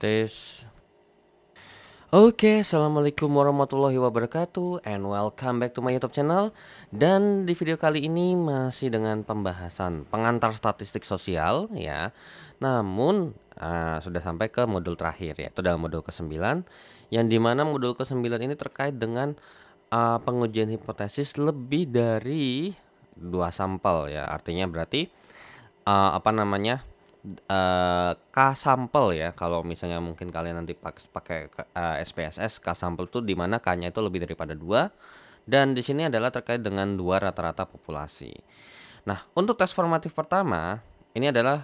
Tes. Oke, assalamualaikum warahmatullahi wabarakatuh, and welcome back to my YouTube channel. Dan di video kali ini masih dengan pembahasan pengantar statistik sosial ya. Namun sudah sampai ke modul terakhir, yaitu dalam modul ke-9, yang dimana modul ke-9 ini terkait dengan pengujian hipotesis lebih dari 2 sampel ya. Artinya berarti K sampel ya. Kalau misalnya mungkin kalian nanti pakai SPSS, K sampel tuh dimana K-nya itu lebih daripada 2, dan di sini adalah terkait dengan 2 rata-rata populasi. Nah, untuk tes formatif pertama ini adalah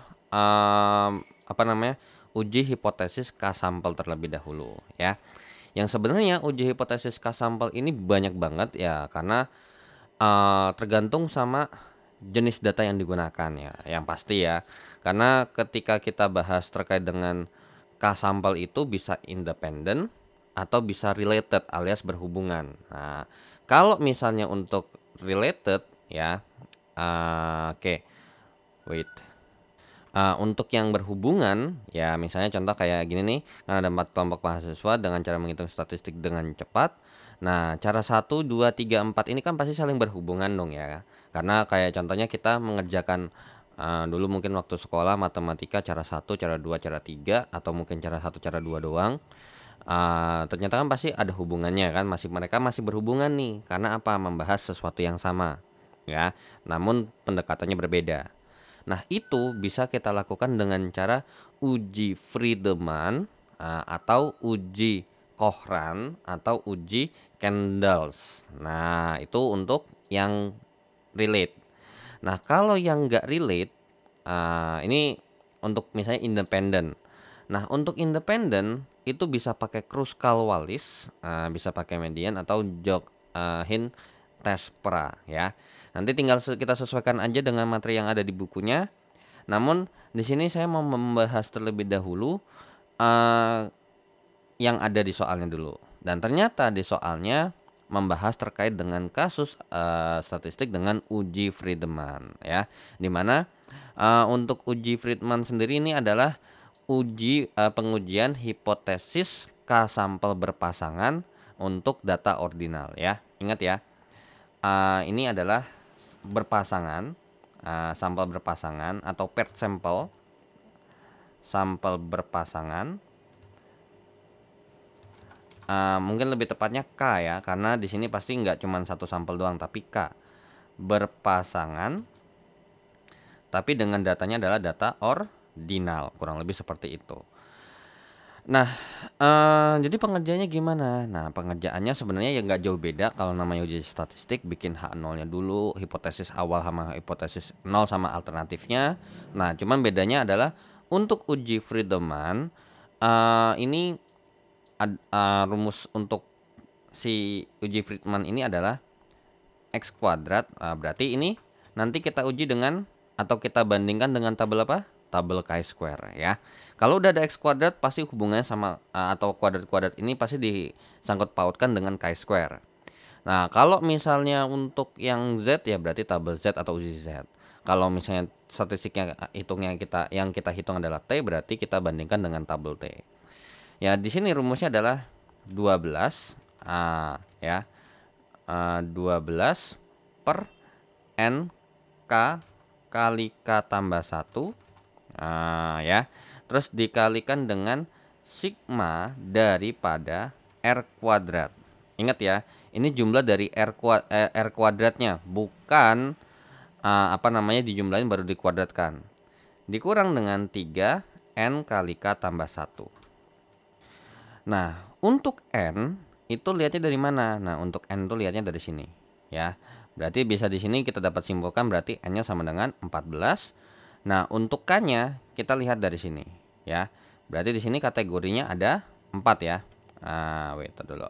uji hipotesis K sampel terlebih dahulu ya. Yang sebenarnya uji hipotesis K sampel ini banyak banget ya, karena tergantung sama jenis data yang digunakan ya, yang pasti ya. Karena ketika kita bahas terkait dengan K sampel itu bisa independen atau bisa related alias berhubungan. Nah, kalau misalnya untuk related ya, oke. Wait. Untuk yang berhubungan ya, misalnya contoh kayak gini nih, kan ada 4 kelompok mahasiswa dengan cara menghitung statistik dengan cepat. Nah, cara 1, 2, 3, 4 ini kan pasti saling berhubungan dong ya. Karena kayak contohnya kita mengerjakan dulu mungkin waktu sekolah matematika cara 1, cara 2, cara 3, atau mungkin cara 1, cara 2 doang. Ternyata kan pasti ada hubungannya kan, mereka masih berhubungan nih. Karena apa? Membahas sesuatu yang sama ya. Namun pendekatannya berbeda. Nah, itu bisa kita lakukan dengan cara uji Friedemann atau uji Kohran atau uji Kendalls. Nah, itu untuk yang relate. Nah, kalau yang nggak relate, ini untuk misalnya independen. Nah, untuk independen itu bisa pakai Kruskal-Wallis, bisa pakai median atau Jokhin Tespera ya. Nanti tinggal kita sesuaikan aja dengan materi yang ada di bukunya. Namun di sini saya mau membahas terlebih dahulu yang ada di soalnya dulu. Dan ternyata di soalnya membahas terkait dengan kasus statistik dengan uji Friedemann ya. Dimana untuk uji Friedemann sendiri ini adalah pengujian hipotesis K sampel berpasangan untuk data ordinal ya. Ingat ya, ini adalah berpasangan, sampel berpasangan atau paired sampel berpasangan. Mungkin lebih tepatnya K ya, karena di sini pasti nggak cuma satu sampel doang, tapi K berpasangan, tapi dengan datanya adalah data ordinal, kurang lebih seperti itu. Nah, jadi pengerjaannya gimana? Nah, pengerjaannya sebenarnya ya nggak jauh beda. Kalau namanya uji statistik, bikin H0-nya dulu, hipotesis awal sama hipotesis 0 sama alternatifnya. Nah, cuman bedanya adalah untuk uji Friedemann, ini rumus untuk si uji Friedman ini adalah X kuadrat. Berarti ini nanti kita uji dengan atau kita bandingkan dengan tabel apa? Tabel chi-square ya. Kalau udah ada X kuadrat pasti hubungannya sama atau kuadrat-kuadrat ini pasti disangkut pautkan dengan chi-square. Nah, kalau misalnya untuk yang Z ya berarti tabel Z atau uji Z. Kalau misalnya statistiknya yang kita hitung adalah T, berarti kita bandingkan dengan tabel T. Ya, di sini rumusnya adalah 12 ya. 12 per N K kali K tambah 1 ya. Terus dikalikan dengan sigma daripada R kuadrat. Ingat ya, ini jumlah dari R kuadratnya, bukan dijumlahin baru dikuadratkan. Dikurang dengan 3 N kali K tambah 1. Nah, untuk N itu lihatnya dari mana? Nah, untuk N itu lihatnya dari sini ya. Berarti bisa di sini kita dapat simpulkan berarti N-nya sama dengan 14. Nah, untuk K-nya kita lihat dari sini ya. Berarti di sini kategorinya ada 4 ya. Wait dulu.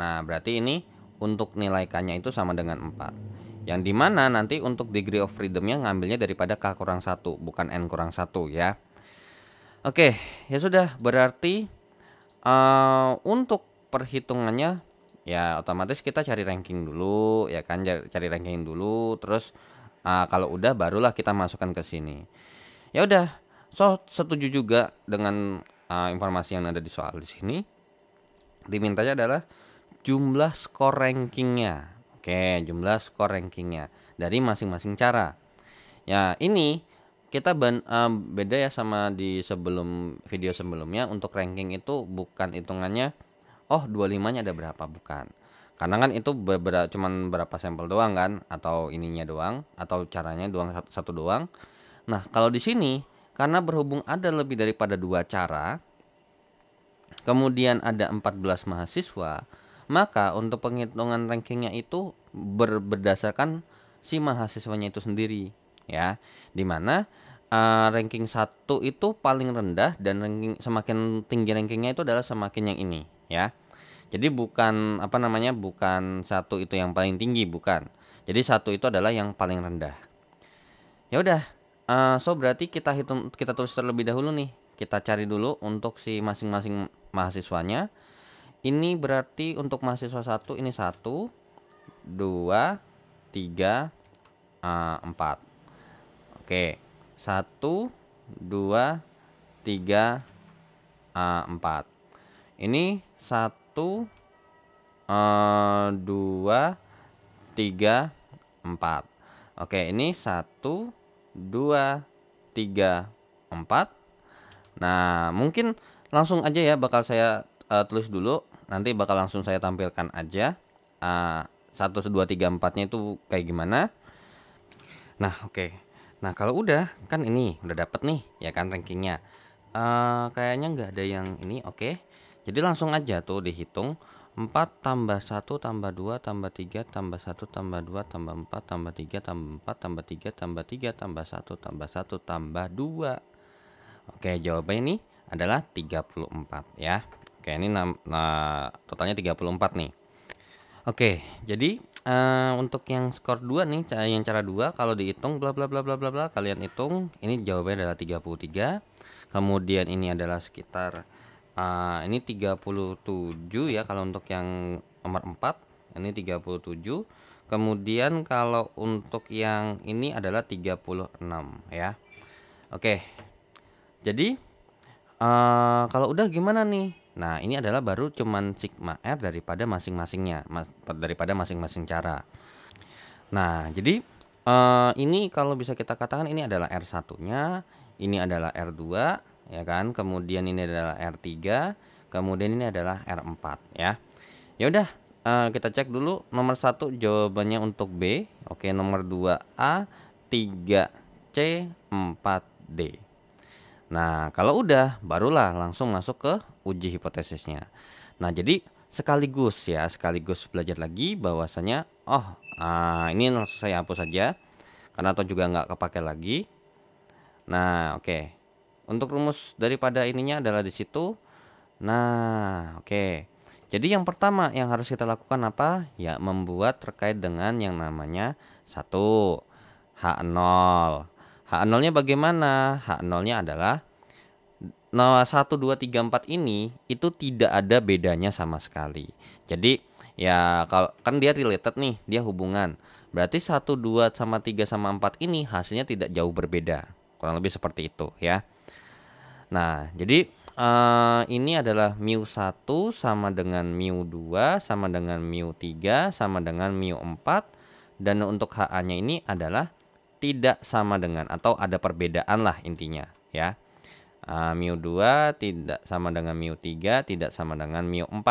Nah, berarti ini untuk nilai K-nya itu sama dengan 4. Yang dimana nanti untuk degree of freedom-nya ngambilnya daripada K kurang 1, bukan N kurang 1 ya. Oke, ya sudah, berarti untuk perhitungannya ya otomatis kita cari ranking dulu ya kan, cari ranking dulu, terus kalau udah barulah kita masukkan ke sini. Ya udah, So, setuju juga dengan informasi yang ada di soal di sini. Dimintanya adalah jumlah skor rankingnya. Oke, jumlah skor rankingnya dari masing-masing cara. Ya, ini kita beda ya sama di video sebelumnya. Untuk ranking itu bukan hitungannya, oh 25-nya ada berapa, bukan. Karena kan itu cuman berapa sampel doang kan, atau ininya doang, atau caranya doang satu doang. Nah, kalau di sini karena berhubung ada lebih daripada 2 cara, kemudian ada 14 mahasiswa, maka untuk penghitungan rankingnya itu berdasarkan si mahasiswanya itu sendiri, ya. Dimana ranking 1 itu paling rendah, dan semakin tinggi rankingnya itu adalah semakin yang ini, ya. Jadi bukan bukan 1 itu yang paling tinggi, bukan. Jadi 1 itu adalah yang paling rendah. Ya udah, so berarti kita tulis terlebih dahulu nih. Kita cari dulu untuk si masing-masing mahasiswanya. Ini berarti untuk mahasiswa 1 ini 1, 2, 3, 4. Oke. 1, 2, 3, 4. Ini 1, 2, 3, 4. Oke, ini 1, 2, 3, 4. Nah, mungkin langsung aja ya bakal saya tulis dulu. Nanti bakal langsung saya tampilkan aja 1, 2, 3, 4-nya itu kayak gimana. Nah, oke. Nah, kalau udah kan ini udah dapet nih ya kan rankingnya. Kayaknya nggak ada yang ini, oke. Jadi langsung aja tuh dihitung. 4 tambah 1 tambah 2 tambah 3 tambah 1 tambah 2 tambah 4 tambah 3 tambah 4 tambah 3 tambah 3 tambah 1 tambah 1 tambah 2. Oke, jawabannya ini adalah 34 ya. Oke, ini totalnya 34 nih. Oke, jadi untuk yang skor 2 nih, yang cara 2 kalau dihitung bla bla bla bla bla bla, kalian hitung, ini jawabannya adalah 33. Kemudian ini adalah sekitar ini 37 ya kalau untuk yang nomor 4, ini 37. Kemudian kalau untuk yang ini adalah 36 ya. Oke. Jadi kalau udah gimana nih? Nah, ini adalah baru cuman sigma R daripada masing-masingnya, daripada masing-masing cara. Nah, jadi ini kalau bisa kita katakan ini adalah R1-nya, ini adalah R2, ya kan? Kemudian ini adalah R3, kemudian ini adalah R4 ya. Ya udah, kita cek dulu nomor 1 jawabannya untuk B. Oke, nomor 2 A, 3 C, 4 D. Nah, kalau udah barulah langsung masuk ke uji hipotesisnya. Nah, jadi sekaligus belajar lagi bahwasanya ini langsung saya hapus saja karena atau juga nggak kepake lagi. Nah, oke. Untuk rumus daripada ininya adalah di situ. Nah, oke. Jadi yang pertama yang harus kita lakukan apa? Ya, membuat terkait dengan yang namanya 1 H0. H0-nya bagaimana? H0-nya adalah 1, 2, 3, 4 ini itu tidak ada bedanya sama sekali. Jadi ya kalau kan dia related nih, dia hubungan. Berarti 1, 2 sama 3 sama 4 ini hasilnya tidak jauh berbeda. Kurang lebih seperti itu ya. Nah, jadi ini adalah mu1 sama dengan mu2 sama dengan mu3 sama dengan mu4, dan untuk HA-nya ini adalah tidak sama dengan atau ada perbedaan lah intinya ya. mu2 tidak sama dengan mu3 tidak sama dengan mu4,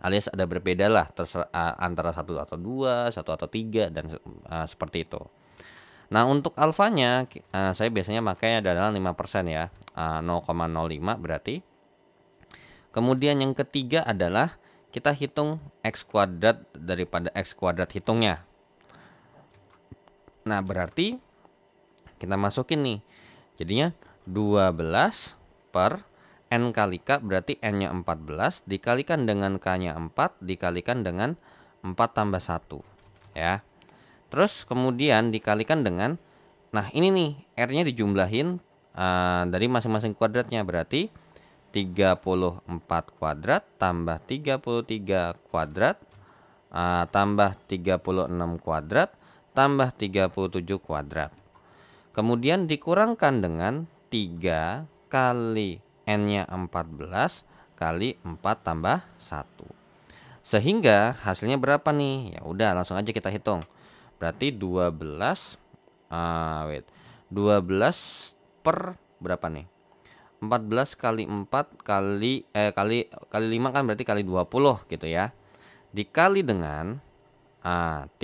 alias ada berbeda lah antara 1 atau 2, 1 atau 3 dan seperti itu. Nah, untuk alfanya saya biasanya pakai adalah 5% ya, 0,05 berarti. Kemudian yang ketiga adalah kita hitung X kuadrat daripada X kuadrat hitungnya. Nah, berarti kita masukin nih. Jadinya 12 per N kali K, berarti N-nya 14 dikalikan dengan K-nya 4 dikalikan dengan 4 tambah 1 ya. Terus kemudian dikalikan dengan, nah ini nih R-nya dijumlahin dari masing-masing kuadratnya, berarti 34 kuadrat tambah 33 kuadrat tambah 36 kuadrat tambah 37 kuadrat. Kemudian dikurangkan dengan 3 kali N-nya 14 kali 4 tambah 1. Sehingga hasilnya berapa nih? Ya udah langsung aja kita hitung. Berarti 12 wait. 12 per berapa nih? 14 kali 4 kali 5 kan berarti kali 20 gitu ya. Dikali dengan 34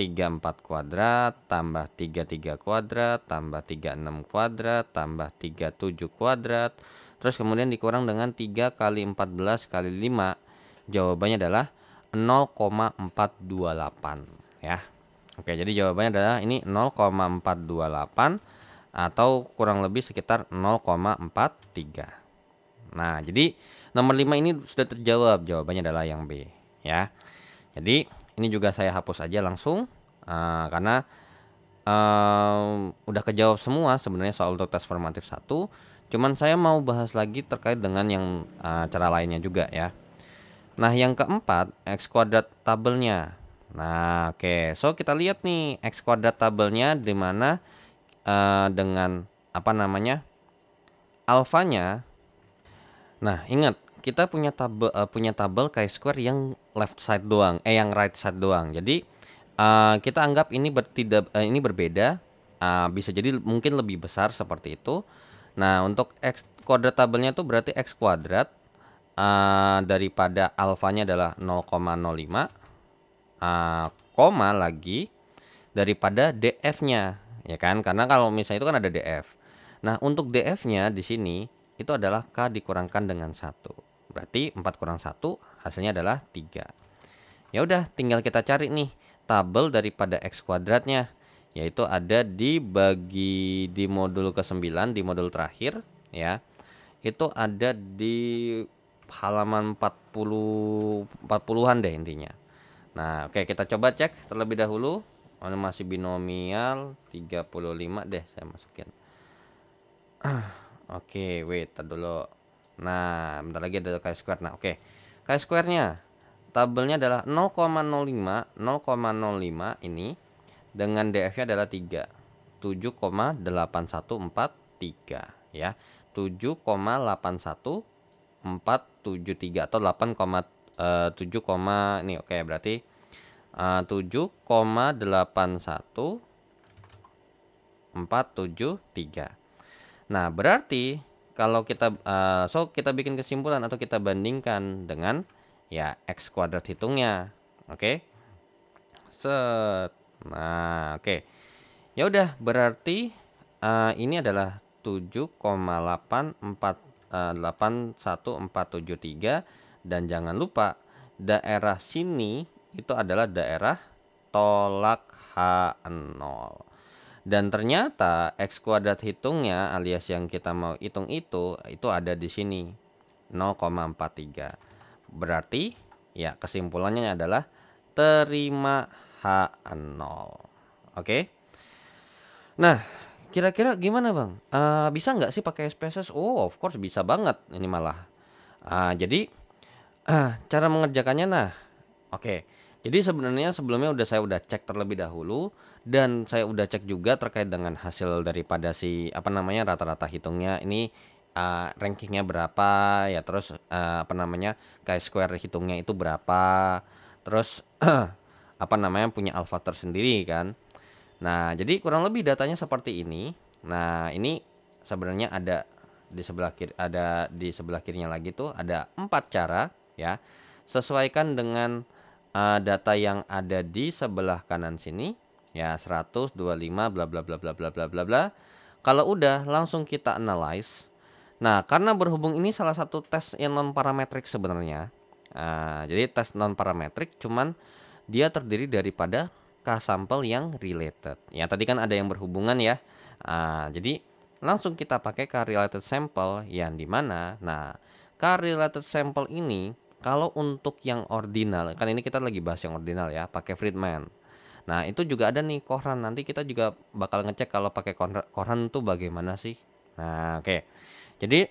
kuadrat tambah 33 kuadrat tambah 36 kuadrat tambah 37 kuadrat. Terus kemudian dikurang dengan 3 kali 14 kali 5. Jawabannya adalah 0,428 ya. Oke, jadi jawabannya adalah ini 0,428 atau kurang lebih sekitar 0,43. Nah, jadi nomor 5 ini sudah terjawab, jawabannya adalah yang B ya. Jadi ini juga saya hapus aja langsung karena udah kejawab semua sebenarnya soal untuk tes formatif 1. Cuman saya mau bahas lagi terkait dengan yang cara lainnya juga ya. Nah, yang keempat, X kuadrat tabelnya. Nah, oke. So, kita lihat nih X kuadrat tabelnya di mana dengan apa namanya? Alfanya. Nah, ingat, kita punya tabel chi-square yang left side doang, yang right side doang. Jadi, kita anggap ini ini berbeda. Bisa jadi mungkin lebih besar seperti itu. Nah, untuk X kuadrat tabelnya tuh berarti X kuadrat daripada alfanya adalah 0,05 koma lagi daripada DF-nya, ya kan? Karena kalau misalnya itu kan ada DF. Nah, untuk DF-nya di sini itu adalah K dikurangkan dengan 1. Berarti 4 kurang 1 hasilnya adalah 3. Ya udah, tinggal kita cari nih tabel daripada X kuadratnya, yaitu ada di modul ke-9, di modul terakhir ya. Itu ada di halaman 40-an deh intinya. Nah, oke, kita coba cek terlebih dahulu. Ini masih binomial 35 deh saya masukin. Oke, wait dulu. Nah, bentar lagi ada chi-square. Nah, oke. Chi-square-nya tabelnya adalah 0,05 ini dengan DF-nya adalah 3. 7,8143 ya. 7,81473 atau 8,7, ini oke, berarti 7,81473. Nah, berarti kalau kita kita bikin kesimpulan atau kita bandingkan dengan ya X kuadrat hitungnya. Oke. Set. Nah, oke. Ya udah, berarti ini adalah 7,81473 dan jangan lupa daerah sini itu adalah daerah tolak H0. Dan ternyata X kuadrat hitungnya alias yang kita mau hitung itu ada di sini 0,43. Berarti ya kesimpulannya adalah terima H0. Oke. Nah, kira-kira gimana Bang? Bisa nggak sih pakai SPSS? Oh, of course bisa banget ini malah. Jadi cara mengerjakannya oke. Jadi sebenarnya sebelumnya saya udah cek terlebih dahulu dan saya udah cek juga terkait dengan hasil daripada si rata-rata hitungnya ini rankingnya berapa ya, terus chi-square hitungnya itu berapa, terus punya alfa tersendiri kan. Nah, jadi kurang lebih datanya seperti ini. Nah, ini sebenarnya ada di sebelah kirinya lagi tuh ada 4 cara ya. Sesuaikan dengan data yang ada di sebelah kanan sini ya, 125 bla bla bla bla bla bla bla bla. Kalau udah langsung kita analyze. Nah, karena berhubung ini salah satu tes yang non parametrik sebenarnya. Jadi tes non parametrik cuman dia terdiri daripada K-sampel yang related. Ya, tadi kan ada yang berhubungan ya. Jadi langsung kita pakai K-related sample yang dimana. Nah, K-related sample ini kalau untuk yang ordinal, kan ini kita lagi bahas yang ordinal ya, pakai Friedman. Nah, itu juga ada nih Cohrane. Nanti kita juga bakal ngecek kalau pakai Cohrane itu bagaimana sih. Nah, oke. Jadi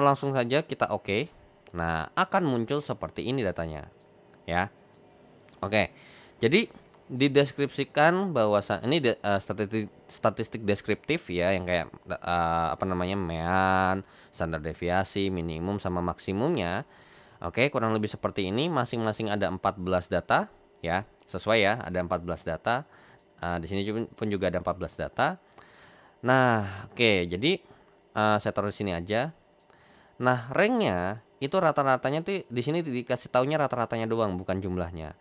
langsung saja kita oke. Nah, akan muncul seperti ini datanya. Ya. Oke. Jadi dideskripsikan ini statistik deskriptif ya, yang kayak mean, standar deviasi, minimum sama maksimumnya. Oke, kurang lebih seperti ini. Masing-masing ada 14 data ya, sesuai ya, ada 14 data. Di sini pun juga ada 14 data. Nah, oke, jadi saya taruh di sini aja. Nah, ranknya itu rata-ratanya tuh di sini dikasih taunya rata-ratanya doang, bukan jumlahnya.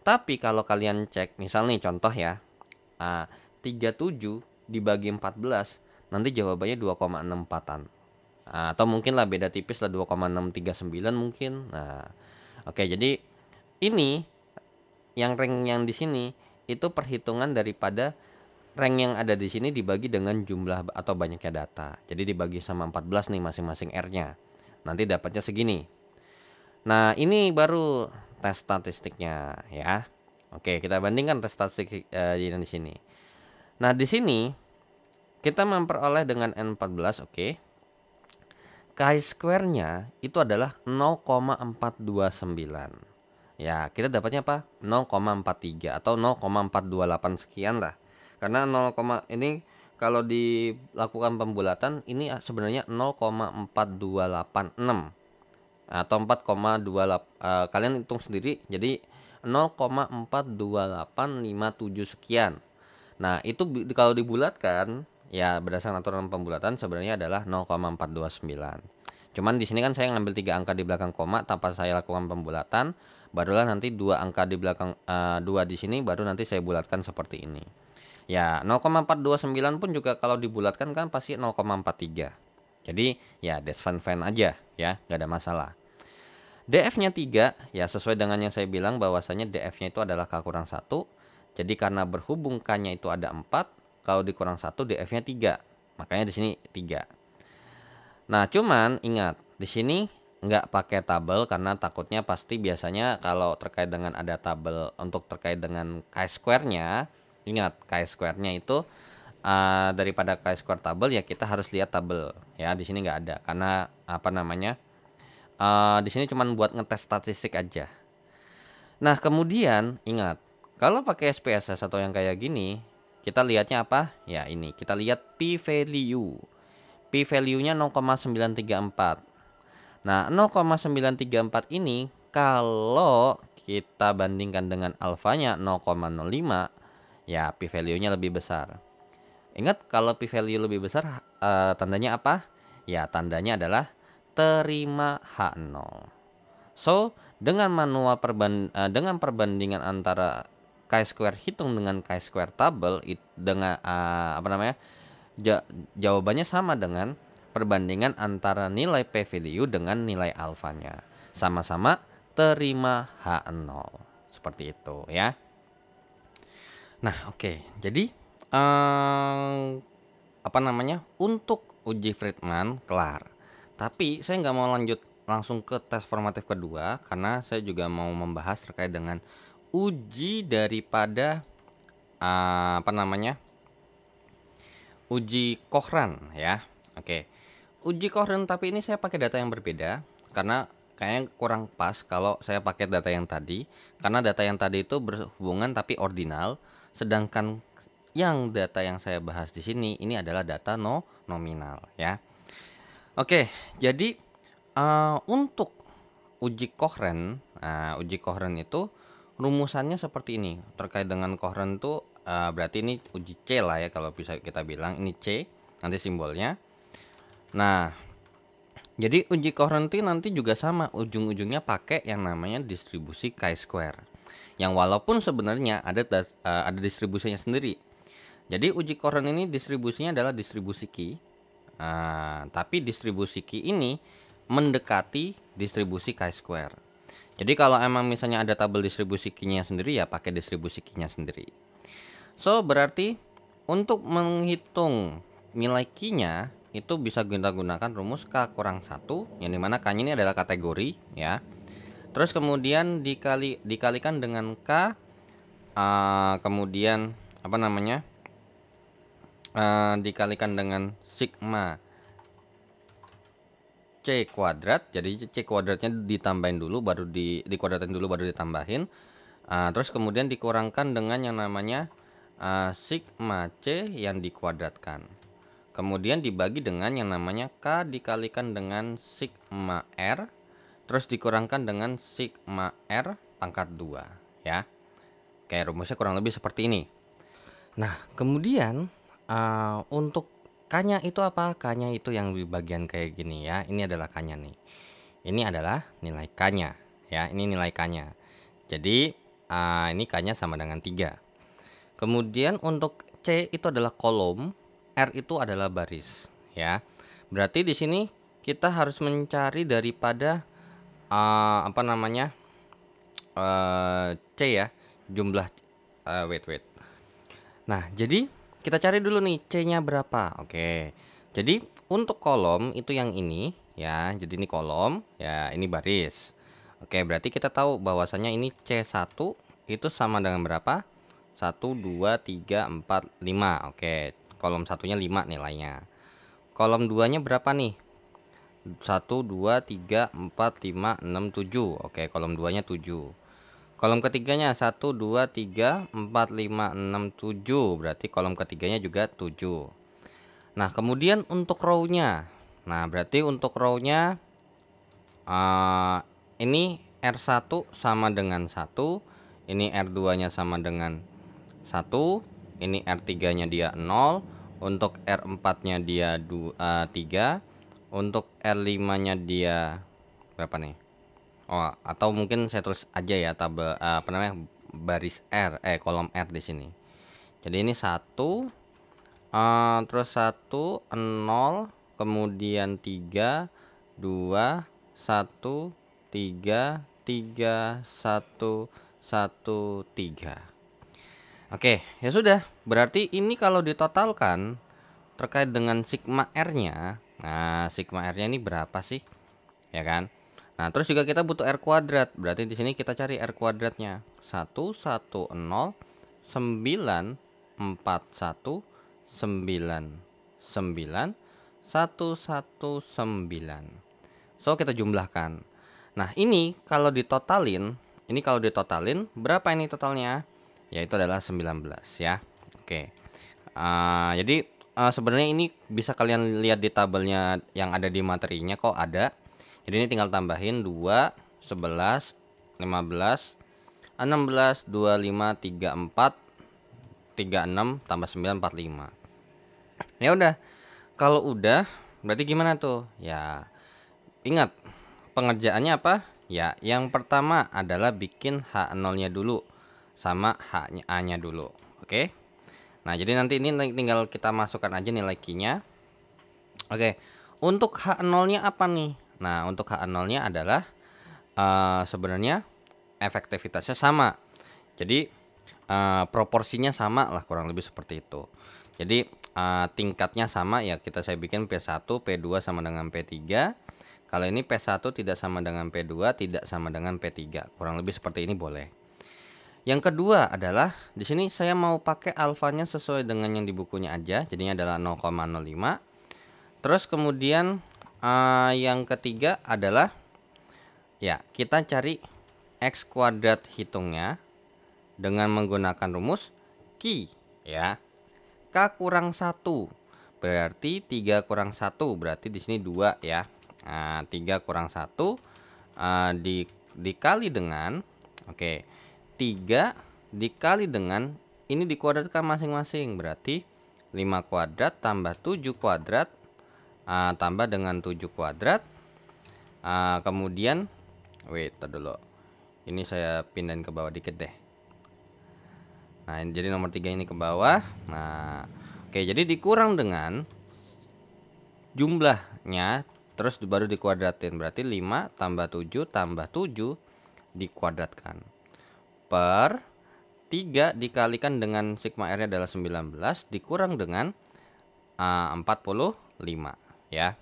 Tapi kalau kalian cek, misal nih contoh ya, 37 dibagi 14, nanti jawabannya 2,64an. Atau mungkin lah beda tipis lah, 2,639 mungkin. Nah, oke, jadi ini yang rank yang di sini itu perhitungan daripada rank yang ada di sini dibagi dengan jumlah atau banyaknya data. Jadi dibagi sama 14 nih masing-masing R-nya. Nanti dapatnya segini. Nah, ini baru tes statistiknya ya. Oke, kita bandingkan tes statistik yang di sini. Nah, di sini kita memperoleh dengan N14, oke. Chi-square-nya itu adalah 0,429. Ya, kita dapatnya apa? 0,43 atau 0,428 sekian lah. Karena 0, ini kalau dilakukan pembulatan ini sebenarnya 0,4286 atau 4,28, kalian hitung sendiri. Jadi 0,42857 sekian. Nah, itu kalau dibulatkan ya berdasarkan aturan pembulatan sebenarnya adalah 0,429. Cuman di sini kan saya ngambil 3 angka di belakang koma tanpa saya lakukan pembulatan, barulah nanti 2 angka di belakang 2 di sini baru nanti saya bulatkan seperti ini. Ya, 0,429 pun juga kalau dibulatkan kan pasti 0,43. Jadi ya that's fine aja ya, nggak ada masalah. DF-nya 3, ya sesuai dengan yang saya bilang bahwasanya DF-nya itu adalah K kurang 1. Jadi karena berhubung K-nya itu ada 4, kalau dikurang 1 DF-nya 3. Makanya di sini 3. Nah, cuman ingat, di sini nggak pakai tabel karena takutnya pasti biasanya kalau terkait dengan ada tabel untuk terkait dengan chi-square-nya, ingat chi-square-nya itu daripada chi-square tabel ya kita harus lihat tabel ya. Di sini nggak ada karena di sini cuman buat ngetes statistik aja. Nah, kemudian ingat, kalau pakai SPSS atau yang kayak gini, kita lihatnya apa? Ya ini, kita lihat p-value. P-value-nya 0,934. Nah, 0,934 ini kalau kita bandingkan dengan alfanya 0,05, ya p-value-nya lebih besar. Ingat, kalau p-value lebih besar tandanya apa? Ya, tandanya adalah terima H0. So, dengan dengan perbandingan antara chi-square hitung dengan chi-square tabel dengan jawabannya sama dengan perbandingan antara nilai p-value dengan nilai alfanya. Sama-sama terima H0. Seperti itu ya. Nah, oke. Jadi untuk uji Friedman kelar. Tapi saya nggak mau lanjut langsung ke tes formatif kedua karena saya juga mau membahas terkait dengan uji daripada uji Cochrane ya. Oke. Uji Cochrane tapi ini saya pakai data yang berbeda karena kayaknya kurang pas kalau saya pakai data yang tadi, karena data yang tadi itu berhubungan tapi ordinal, sedangkan yang data yang saya bahas di sini ini adalah data nominal ya. Oke, jadi untuk uji Cochrane, uji Cochrane itu rumusannya seperti ini. Terkait dengan Cochrane itu berarti ini uji C lah ya, kalau bisa kita bilang ini C nanti simbolnya. Nah, jadi uji Cochrane itu nanti juga sama, ujung-ujungnya pakai yang namanya distribusi chi-square. Yang walaupun sebenarnya ada distribusinya sendiri. Jadi uji Cochrane ini distribusinya adalah distribusi Ki. Tapi distribusi Ki ini mendekati distribusi chi-square. Jadi kalau emang misalnya ada tabel distribusi Ki-nya sendiri ya pakai distribusi Ki-nya sendiri. So berarti untuk menghitung nilai Ki-nya itu bisa kita gunakan rumus K kurang 1, yang dimana K-nya ini adalah kategori ya. Terus kemudian dikalikan dengan K, kemudian dikalikan dengan sigma C kuadrat. Jadi C kuadratnya ditambahin dulu baru dikuadratin dulu baru ditambahin. Terus kemudian dikurangkan dengan yang namanya sigma C yang dikuadratkan. Kemudian dibagi dengan yang namanya K dikalikan dengan sigma R, terus dikurangkan dengan sigma R pangkat 2 ya. Kayak rumusnya kurang lebih seperti ini. Nah, kemudian untuk K-nya itu apa? K-nya itu yang di bagian kayak gini ya. Ini adalah K-nya nih. Ini adalah nilai K-nya ya. Ini nilai K-nya. Jadi ini K-nya sama dengan 3. Kemudian untuk C itu adalah kolom, R itu adalah baris ya. Berarti di sini kita harus mencari daripada apa namanya? C ya, jumlah wait. Nah, jadi kita cari dulu nih C-nya berapa. Oke. Jadi untuk kolom itu yang ini ya. Jadi ini kolom, ya ini baris. Oke, berarti kita tahu bahwasanya ini C1 itu sama dengan berapa? 1, 2, 3, 4, 5. Oke, kolom satunya 5 nilainya. Kolom 2-nya berapa nih? 1, 2, 3, 4, 5, 6, 7. Oke, kolom 2-nya 7. Kolom ketiganya 1, 2, 3, 4, 5, 6, 7. Berarti kolom ketiganya juga 7. Nah, kemudian untuk row-nya. Nah, berarti untuk row-nya ini R1 sama dengan 1. Ini R2-nya sama dengan 1. Ini R3-nya dia 0. Untuk R4-nya dia 3. Untuk R5-nya dia berapa nih? Oh, atau mungkin saya tulis aja ya tabel apa namanya baris R kolom R di sini. Jadi ini 1 terus 1 0 kemudian 3 2 1 3 3 1 1 3. Oke, ya sudah. Berarti ini kalau ditotalkan terkait dengan sigma R-nya. Nah, sigma R-nya ini berapa sih? Ya kan? Nah, terus juga kita butuh R kuadrat. Berarti di sini kita cari R kuadratnya. 1 1 0 9 4 1 9 9 1 1 9. So, kita jumlahkan. Nah, ini kalau ditotalin berapa ini totalnya? Yaitu adalah 19 ya. Oke. Jadi sebenarnya ini bisa kalian lihat di tabelnya yang ada di materinya kok ada. Jadi ini tinggal tambahin 2, 11, 15, 16, 25, 34, 36 tambah 9 45. Ya udah. Kalau udah berarti gimana tuh? Ya, ingat pengerjaannya apa? Ya, yang pertama adalah bikin H0-nya dulu sama A-nya dulu. Oke. Nah, jadi nanti ini tinggal kita masukkan aja nilai Q-nya. Oke. Untuk H0-nya apa nih? Nah, untuk H0-nya adalah sebenarnya efektivitasnya sama. Jadi proporsinya sama lah, kurang lebih seperti itu. Jadi tingkatnya sama ya, saya bikin P1, P2 sama dengan P3. Kalau ini P1 tidak sama dengan P2, tidak sama dengan P3. Kurang lebih seperti ini boleh. Yang kedua adalah di sini saya mau pakai alfanya sesuai dengan yang di bukunya aja. Jadinya adalah 0,05. Terus kemudian yang ketiga adalah ya, kita cari X kuadrat hitungnya dengan menggunakan rumus Q ya. K kurang 1 berarti 3 kurang 1 berarti di sini 2 ya. 3 kurang 1 dikali dengan 3 dikali dengan ini dikuadratkan masing-masing, berarti 5 kuadrat tambah 7 kuadrat tambah dengan 7 kuadrat. Kemudian wait dulu, ini saya pindahin ke bawah dikit deh. Nah, jadi nomor 3 ini ke bawah. Nah, jadi dikurang dengan jumlahnya terus baru dikuadratin, berarti 5 tambah 7 tambah 7 dikuadratkan per 3 dikalikan dengan sigma R nya adalah 19 dikurang dengan 45 ya.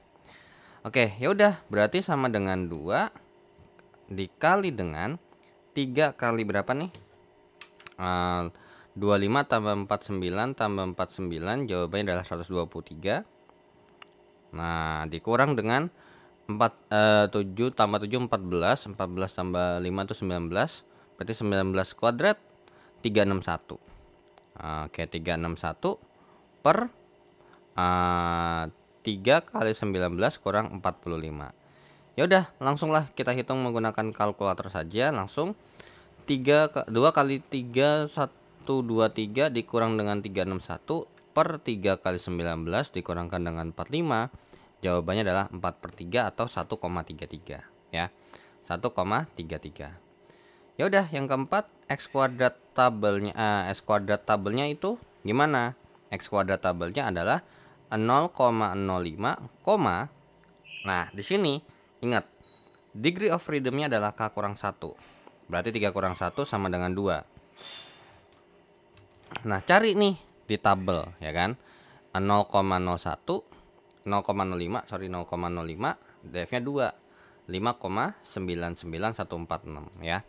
Oke, ya udah, berarti sama dengan 2 dikali dengan 3 kali berapa nih? 25 tambah 49 tambah 49, jawabannya adalah 123. Nah, dikurang dengan 7 tambah 7 14, 14 tambah 5 itu 19, Berarti 19 kuadrat 361. Oke, 361 per 3 kali 19 kurang 45. Ya udah, langsunglah kita hitung menggunakan kalkulator saja. Langsung 2 kali 3 123 dikurang dengan 361 per 3 kali 19 dikurangkan dengan 45. Jawabannya adalah 4/3 atau 1,33 ya. 1,33. Ya udah, yang keempat x kuadrat tabelnya itu gimana? X kuadrat tabelnya adalah 0,05, nah di sini ingat degree of freedomnya adalah K kurang 1. Berarti 3 kurang 1 sama dengan 2. Nah, cari nih di tabel ya kan. 0,01 0,05 DF-nya 2. 5,999146 ya.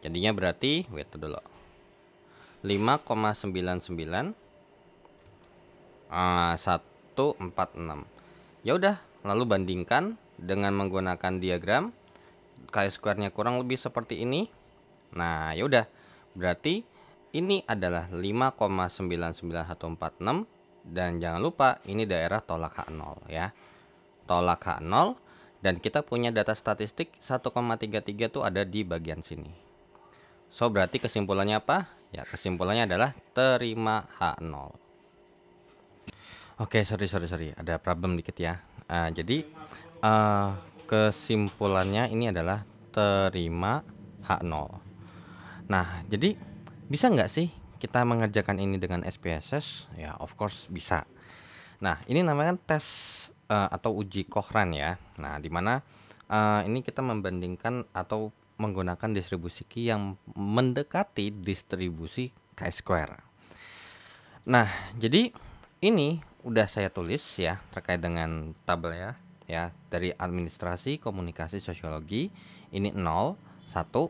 Jadinya berarti wait dulu. 5,99 146. Ya udah, lalu bandingkan dengan menggunakan diagram chi-square-nya kurang lebih seperti ini. Nah, ya udah. Berarti ini adalah 5,99146 dan jangan lupa ini daerah tolak H0 ya. Tolak H0 dan kita punya data statistik 1,33 tuh ada di bagian sini. So, berarti kesimpulannya apa? Ya, kesimpulannya adalah terima H0. Oke, sorry. Ada problem dikit ya. Jadi kesimpulannya ini adalah terima H0. Nah, jadi bisa nggak sih kita mengerjakan ini dengan SPSS? Ya, of course bisa. Nah, ini namanya tes atau uji Cochran ya. Nah, dimana ini kita membandingkan atau menggunakan distribusi Ki yang mendekati distribusi chi-square. Nah, jadi ini udah saya tulis ya terkait dengan tabel ya dari administrasi komunikasi sosiologi. Ini 0 1.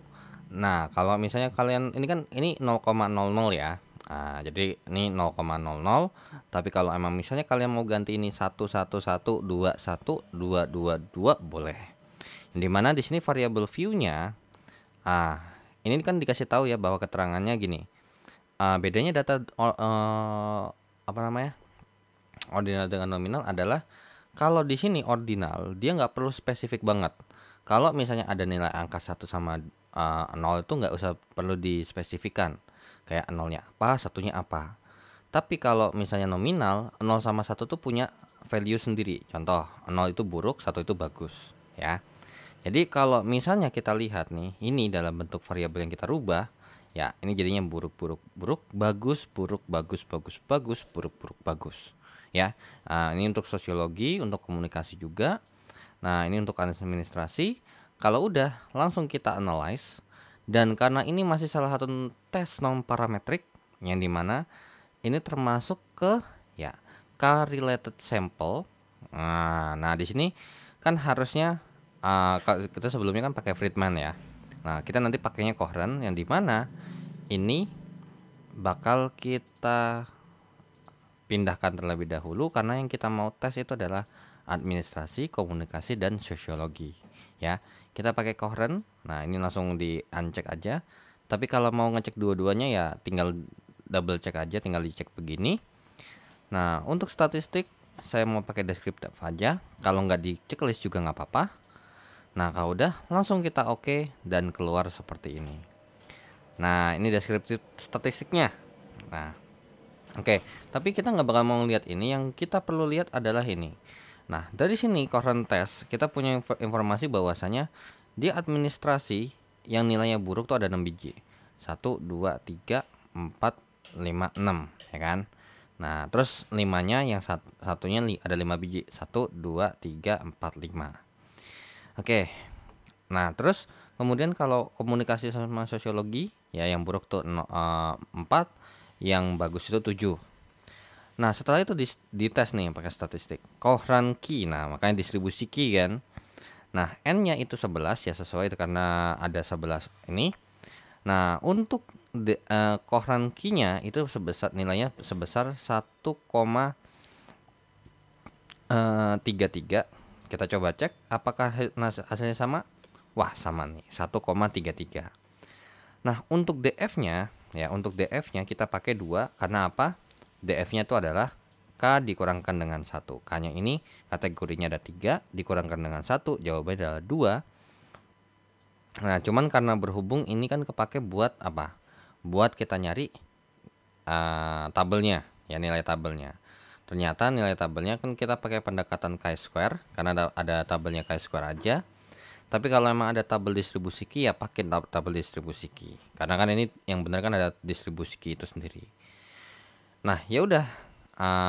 Nah, kalau misalnya kalian ini kan ini 0,00 ya. Jadi ini 0,00. Tapi kalau emang misalnya kalian mau ganti ini 111 21 222 boleh. Dimana di sini variabel view-nya ini kan dikasih tahu ya bahwa keterangannya gini. Bedanya data ordinal dengan nominal adalah kalau di sini ordinal dia nggak perlu spesifik banget. Kalau misalnya ada nilai angka 1 sama 0 itu nggak usah perlu dispesifikan. Kayak 0-nya apa, 1-nya apa. Tapi kalau misalnya nominal, 0 sama 1 tuh punya value sendiri. Contoh, 0 itu buruk, 1 itu bagus ya. Jadi kalau misalnya kita lihat nih, ini dalam bentuk variabel yang kita rubah, ya ini jadinya buruk, bagus, bagus, buruk, bagus. Ya, ini untuk sosiologi, untuk komunikasi juga. Nah, ini untuk administrasi. Kalau udah, langsung kita analyze. Dan karena ini masih salah satu tes non parametrik, yang dimana ini termasuk ke ya correlated sample. Nah di sini kan harusnya kita sebelumnya kan pakai Friedman ya. Nah, kita nanti pakainya Cochran yang dimana ini bakal kita pindahkan terlebih dahulu karena yang kita mau tes itu adalah administrasi, komunikasi, dan sosiologi ya. Kita pakai Cochran. Nah, ini langsung di uncek aja. Tapi kalau mau ngecek dua-duanya ya tinggal double check aja, tinggal dicek begini. Nah, untuk statistik saya mau pakai deskriptif aja. Kalau nggak di checklist juga nggak apa-apa. Nah, kalau udah langsung kita oke dan keluar seperti ini. Nah, ini deskriptif statistiknya. Nah, oke. Tapi kita nggak bakal mau lihat ini. Yang kita perlu lihat adalah ini. Nah, dari sini Cochran test kita punya informasi bahwasanya di administrasi yang nilainya buruk tuh ada 6 biji. 1 2 3 4 5 6 ya kan. Nah, terus 5-nya yang satunya ada 5 biji. 1 2 3 4 5. Oke. Nah, terus kemudian kalau komunikasi sama sosiologi ya yang buruk tuh 4, yang bagus itu 7. Nah, setelah itu dites nih pakai statistik. Cochran Key. Nah, makanya distribusi Key kan. Nah, N-nya itu 11 ya sesuai itu karena ada 11 ini. Nah, untuk Cochran Key-nya itu nilainya sebesar 1,33. Kita coba cek apakah hasilnya sama. Wah, sama nih, 1,33. Nah, untuk DF-nya ya, untuk DF-nya kita pakai 2 karena apa? DF-nya itu adalah K dikurangkan dengan 1. K-nya ini kategorinya ada 3 dikurangkan dengan 1, jawabannya adalah 2. Nah, cuman karena berhubung ini kan kepake buat apa? Buat kita nyari tabelnya, ya nilai tabelnya. Ternyata nilai tabelnya kan kita pakai pendekatan chi-square karena ada tabelnya chi-square aja. Tapi kalau emang ada tabel distribusi Ki ya pakai tabel distribusi Ki. Karena kan ini yang benar kan ada distribusi Ki itu sendiri. Nah, ya udah.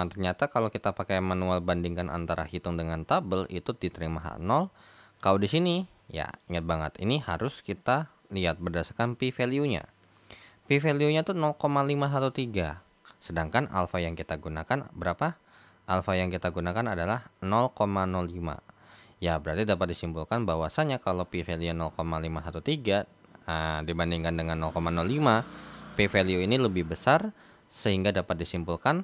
Ternyata kalau kita pakai manual bandingkan antara hitung dengan tabel itu diterima H0. Kalau di sini ya ingat banget ini harus kita lihat berdasarkan p value-nya. P value-nya tuh 0,513. Sedangkan alfa yang kita gunakan berapa? Alfa yang kita gunakan adalah 0,05. Ya, berarti dapat disimpulkan bahwasanya kalau p value 0,513 dibandingkan dengan 0,05, p value ini lebih besar sehingga dapat disimpulkan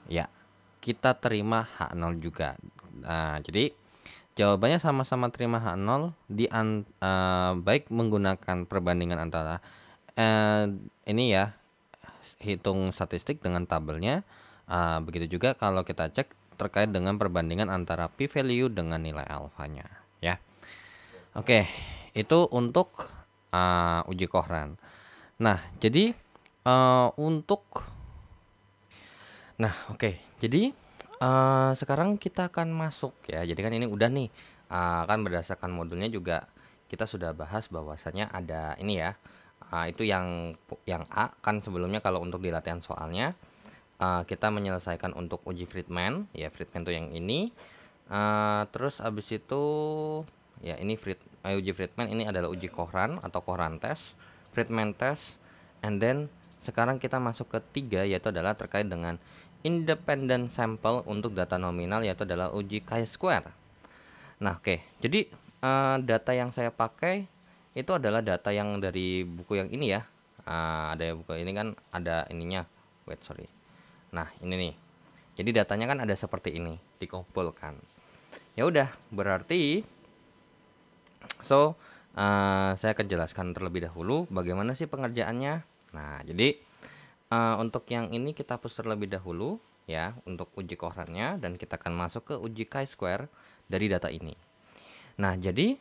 ya kita terima H0 juga. Jadi jawabannya sama-sama terima H0 baik menggunakan perbandingan antara ini ya hitung statistik dengan tabelnya. Begitu juga kalau kita cek terkait dengan perbandingan antara p value dengan nilai alfanya ya. Oke, itu untuk uji kohran. Nah, jadi jadi sekarang kita akan masuk ya. Jadi kan ini udah nih, kan berdasarkan modulnya juga kita sudah bahas bahwasanya ada ini ya. Itu yang A kan sebelumnya kalau untuk di latihan soalnya kita menyelesaikan untuk uji Friedman ya. Friedman tuh yang ini. Terus abis itu ya ini uji Friedman ini adalah uji kohran atau kohran test, Friedman test, and then sekarang kita masuk ke 3 yaitu adalah terkait dengan independent sample untuk data nominal yaitu adalah uji chi-square. Nah, oke. Jadi data yang saya pakai itu adalah data yang dari buku yang ini ya. Ada buku ini kan ada ininya. Wait, sorry. Nah, ini nih. Jadi datanya kan ada seperti ini, dikumpulkan. Ya udah, berarti saya akan jelaskan terlebih dahulu bagaimana sih pengerjaannya. Nah, jadi untuk yang ini kita hapus terlebih dahulu ya untuk uji kohrannya dan kita akan masuk ke uji chi-square dari data ini. Nah, jadi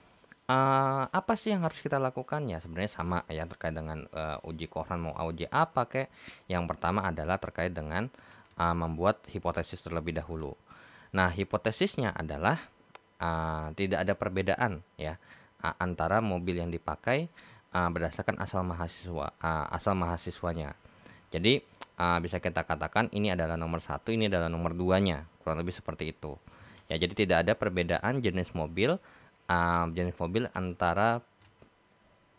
apa sih yang harus kita lakukan ya? Sebenarnya sama ya terkait dengan uji kohran mau uji apa kek. Yang pertama adalah terkait dengan membuat hipotesis terlebih dahulu. Nah, hipotesisnya adalah tidak ada perbedaan ya antara mobil yang dipakai berdasarkan asal mahasiswanya. Jadi bisa kita katakan ini adalah nomor 1, ini adalah nomor 2-nya, kurang lebih seperti itu. Ya, jadi tidak ada perbedaan jenis mobil antara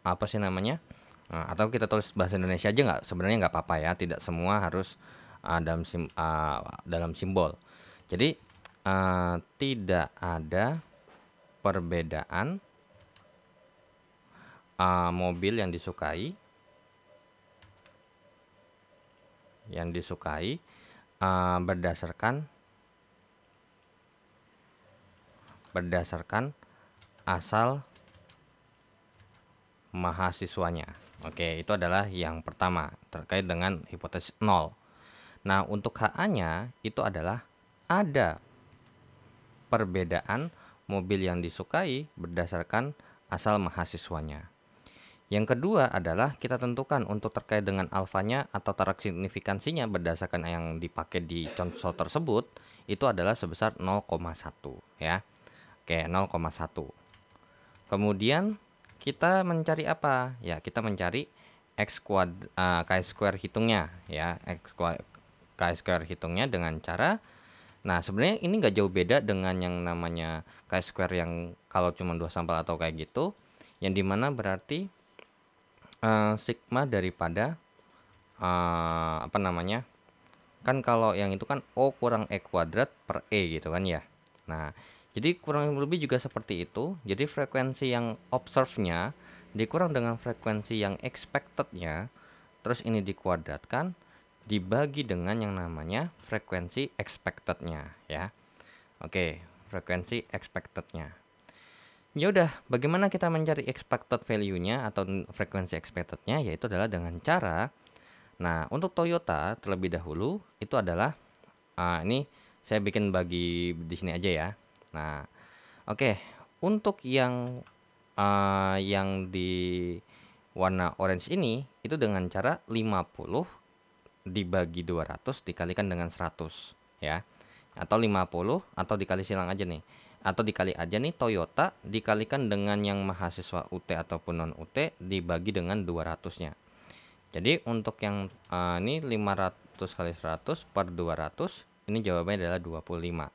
apa sih namanya? Atau kita tulis bahasa Indonesia aja sebenarnya nggak apa-apa ya, tidak semua harus dalam simbol. Jadi tidak ada perbedaan mobil yang disukai berdasarkan asal mahasiswanya. Oke, itu adalah yang pertama terkait dengan hipotesis 0. Nah, untuk HA-nya itu adalah ada perbedaan mobil yang disukai berdasarkan asal mahasiswanya. Yang kedua adalah kita tentukan untuk terkait dengan alfanya atau tarak signifikansinya berdasarkan yang dipakai di contoh tersebut itu adalah sebesar 0,1 ya. Oke, 0,1. Kemudian kita mencari apa? Ya, kita mencari chi-square hitungnya ya. Chi-square hitungnya dengan cara sebenarnya ini nggak jauh beda dengan yang namanya chi-square yang kalau cuma 2 sampel atau kayak gitu. Yang dimana berarti sigma daripada kan kalau yang itu kan O kurang E kuadrat per E gitu kan ya. Nah, jadi kurang lebih juga seperti itu. Jadi frekuensi yang observe-nya dikurang dengan frekuensi yang expected-nya, terus ini dikuadratkan dibagi dengan yang namanya frekuensi expected-nya ya. Oke, frekuensi expected-nya. Ya udah, bagaimana kita mencari expected value-nya atau frekuensi expected-nya, yaitu adalah dengan cara, nah untuk Toyota terlebih dahulu itu adalah ini saya bikin bagi di sini aja ya. Nah, oke, untuk yang di warna orange ini itu dengan cara 50 dibagi 200 dikalikan dengan 100 ya. Atau 50 atau dikali silang aja nih. Atau dikali aja nih Toyota dikalikan dengan yang mahasiswa UT ataupun non UT dibagi dengan 200-nya. Jadi untuk yang ini 500 kali 100 per 200, ini jawabannya adalah 25.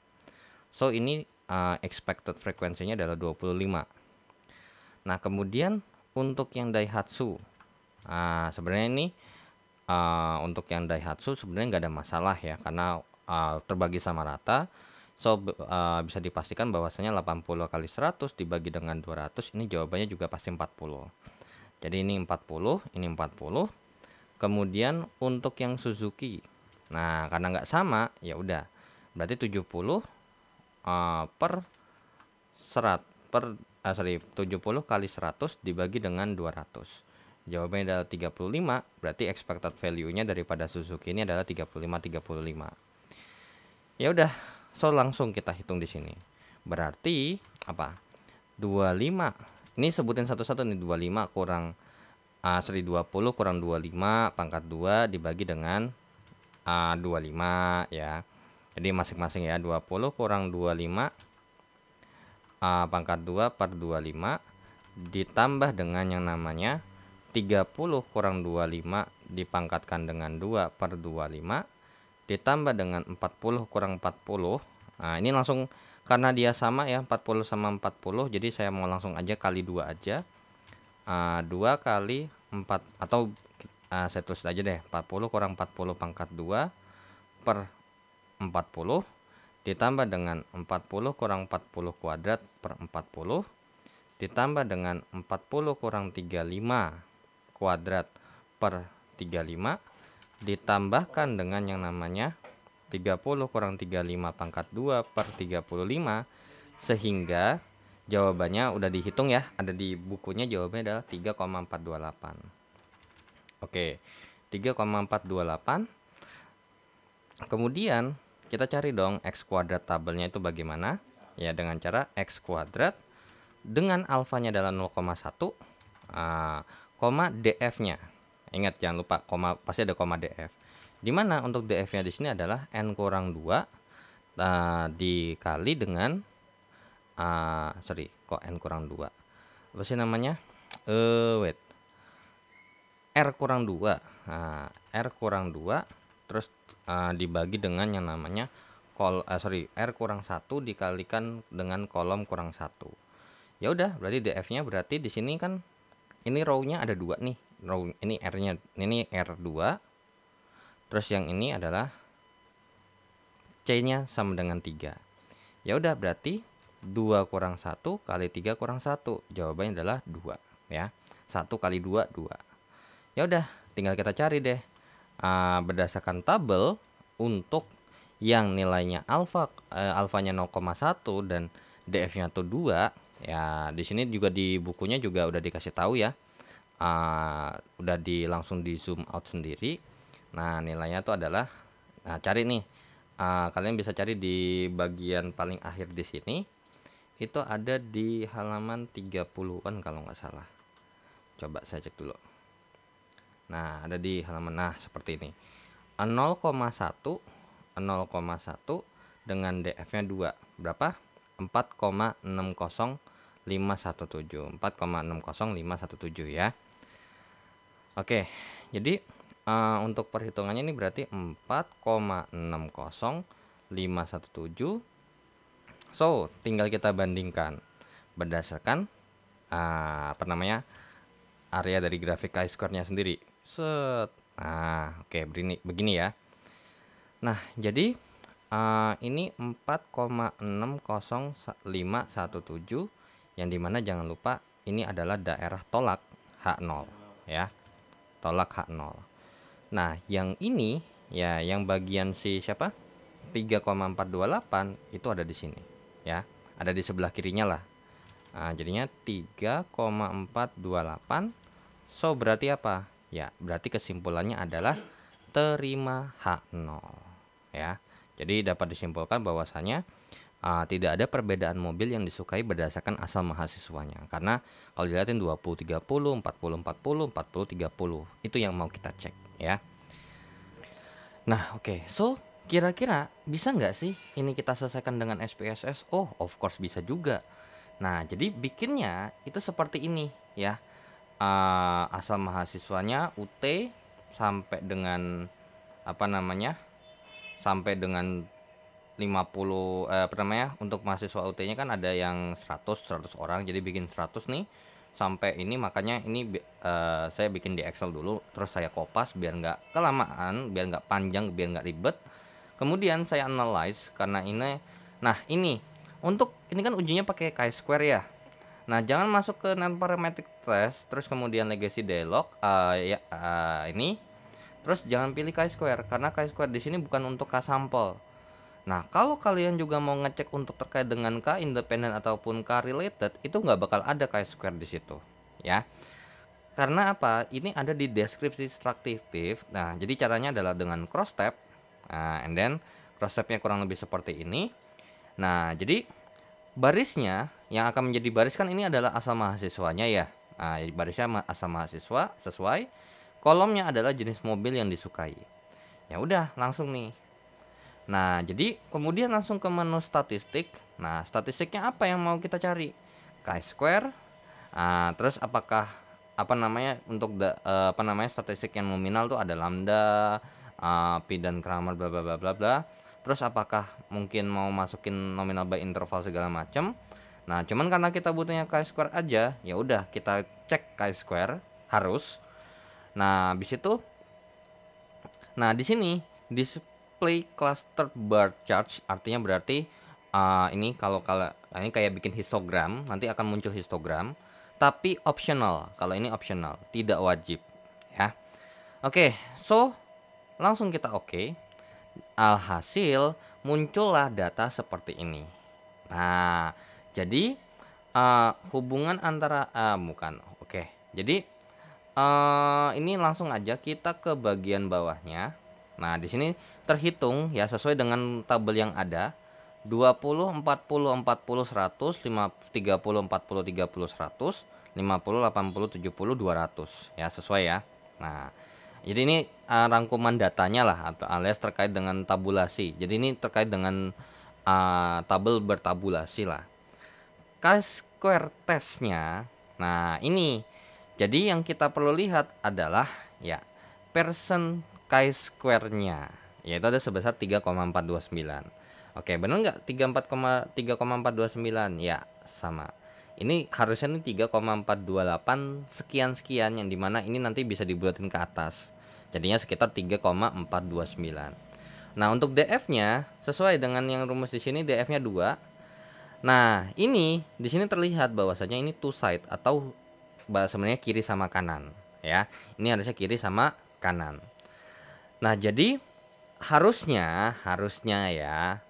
So ini expected frekuensinya adalah 25. Nah kemudian untuk yang Daihatsu, sebenarnya ini untuk yang Daihatsu sebenarnya nggak ada masalah ya, karena terbagi sama rata. So bisa dipastikan bahwasanya 80 kali 100 dibagi dengan 200, ini jawabannya juga pasti 40. Jadi ini 40, ini 40. Kemudian untuk yang Suzuki, nah karena nggak sama ya udah, berarti 70 per 70 kali 100 dibagi dengan 200. Jawabannya adalah 35, berarti expected value-nya daripada Suzuki ini adalah 35. Ya udah, so langsung kita hitung di sini. Berarti apa? 25. Ini sebutin satu-satu nih, 25 kurang 20 kurang 25 pangkat 2 dibagi dengan 25 ya. Jadi masing-masing ya, 20 kurang 25 pangkat 2 per 25 ditambah dengan yang namanya 30 kurang 25 dipangkatkan dengan 2 per 25 ditambah dengan 40 kurang 40. Nah ini langsung karena dia sama ya, 40 sama 40, jadi saya mau langsung aja kali 2 aja. 2 kali 4 atau saya tulis aja deh, 40 kurang 40 pangkat 2 per 40 ditambah dengan 40 kurang 40 kuadrat per 40 ditambah dengan 40 kurang 35 kuadrat per 35 ditambahkan dengan yang namanya 30 kurang 35 pangkat 2 per 35, sehingga jawabannya udah dihitung ya, ada di bukunya, jawabannya adalah 3,428. Oke, 3,428. Kemudian kita cari dong X kuadrat tabelnya itu bagaimana? Ya dengan cara X kuadrat dengan alfanya adalah 0,1, koma DF-nya. Ingat jangan lupa koma, pasti ada koma DF. Dimana untuk DF-nya di sini adalah N kurang 2 dikali dengan kok N kurang 2 apa sih namanya, wait, R kurang 2. R kurang 2 terus dibagi dengan yang namanya R kurang 1 dikalikan dengan kolom kurang 1. Ya udah, berarti DF-nya berarti di sini kan ini row-nya ada 2 nih. Row ini R-nya, ini R2. Terus yang ini adalah C-nya sama dengan 3. Ya udah, berarti 2 kurang 1 kali 3 kurang 1. Jawabannya adalah 2 ya. 1 kali 2 2. Ya udah, tinggal kita cari deh berdasarkan tabel untuk yang nilainya alfanya 0,1 dan DF-nya tuh 2 ya. Di sini juga di bukunya juga udah dikasih tahu ya. Udah langsung di zoom out sendiri. Nah, nilainya tuh adalah, nah cari nih. Kalian bisa cari di bagian paling akhir di sini. Itu ada di halaman 30-an kalau nggak salah. Coba saya cek dulu. Nah, ada di halaman, nah seperti ini. 0,1 dengan DF-nya 2. Berapa? 4,60517. 4,60517 ya. Oke, jadi untuk perhitungannya ini berarti 4,60517. So, tinggal kita bandingkan berdasarkan area dari grafik chi-square-nya sendiri. Set. Nah, oke, begini ya. Nah, jadi ini 4,60517 yang dimana jangan lupa ini adalah daerah tolak H0 ya. Tolak H0. Nah, yang ini ya, yang bagian siapa? 3,428 itu ada di sini ya. Ada di sebelah kirinya lah. Nah, jadinya 3,428. So berarti apa? Ya, berarti kesimpulannya adalah terima H0 ya. Jadi dapat disimpulkan bahwasanya tidak ada perbedaan mobil yang disukai berdasarkan asal mahasiswanya. Karena kalau dilihatin 20-30, 40-40, 40-30 itu yang mau kita cek ya. Nah, oke. So, kira-kira bisa nggak sih ini kita selesaikan dengan SPSS? Oh, of course bisa juga. Nah, jadi bikinnya itu seperti ini ya. Asal mahasiswanya UT sampai dengan apa namanya? Sampai dengan 50 apa namanya? Untuk mahasiswa UT-nya kan ada yang 100 orang, jadi bikin 100 nih. Sampai ini makanya ini saya bikin di Excel dulu, terus saya kopas biar nggak kelamaan, biar nggak panjang, biar nggak ribet. Kemudian saya analyze karena ini. Nah, ini untuk ini kan ujinya pakai chi-square ya. Nah, jangan masuk ke non-parametric test, terus kemudian legacy dialog ini. Terus jangan pilih chi-square karena chi-square di sini bukan untuk k-sampel. Nah, kalau kalian juga mau ngecek untuk terkait dengan k independen ataupun k related, itu nggak bakal ada chi-square di situ, ya. Karena apa? Ini ada di deskripsi struktif. Nah, jadi caranya adalah dengan cross tab. Nah, and then cross tabnya kurang lebih seperti ini. Nah, jadi barisnya yang akan menjadi baris kan ini adalah asal mahasiswanya ya. Nah, barisnya asal mahasiswa sesuai. Kolomnya adalah jenis mobil yang disukai. Ya udah, langsung nih. Nah, jadi kemudian langsung ke menu statistik. Nah, statistiknya apa yang mau kita cari? Chi-square. Terus apakah apa namanya untuk apa namanya statistik yang nominal tuh ada lambda, pi dan Kramer bla bla bla bla bla. Terus apakah mungkin mau masukin nominal by interval segala macam? Nah, cuman karena kita butuhnya chi-square aja, ya udah kita cek chi-square harus. Nah, habis itu di sini display cluster bar charts artinya berarti ini kalau ini kayak bikin histogram, nanti akan muncul histogram, tapi optional. Kalau ini optional, tidak wajib ya. Oke, so langsung kita oke. Alhasil muncullah data seperti ini. Nah, jadi hubungan antara bukan. Oke. Jadi ini langsung aja kita ke bagian bawahnya. Nah, di sini terhitung ya sesuai dengan tabel yang ada. 20, 40, 40, 100, 30, 40, 30, 100, 50, 80, 70, 200 ya sesuai ya. Nah, jadi ini rangkuman datanya lah atau alias terkait dengan tabulasi. Jadi ini terkait dengan tabel bertabulasi lah. Chi-square testnya. Nah, ini. Jadi yang kita perlu lihat adalah ya persen chi-square-nya, yaitu ada sebesar 3,429. Oke, benar nggak 3,429? Ya, sama. Ini harusnya nih 3,428 sekian-sekian yang dimana ini nanti bisa dibulatin ke atas. Jadinya sekitar 3,429. Nah, untuk DF-nya sesuai dengan yang rumus di sini DF-nya 2. Nah, ini di sini terlihat bahwasanya ini two side atau sebenarnya kiri sama kanan ya. Ini harusnya kiri sama kanan. Nah, jadi harusnya ya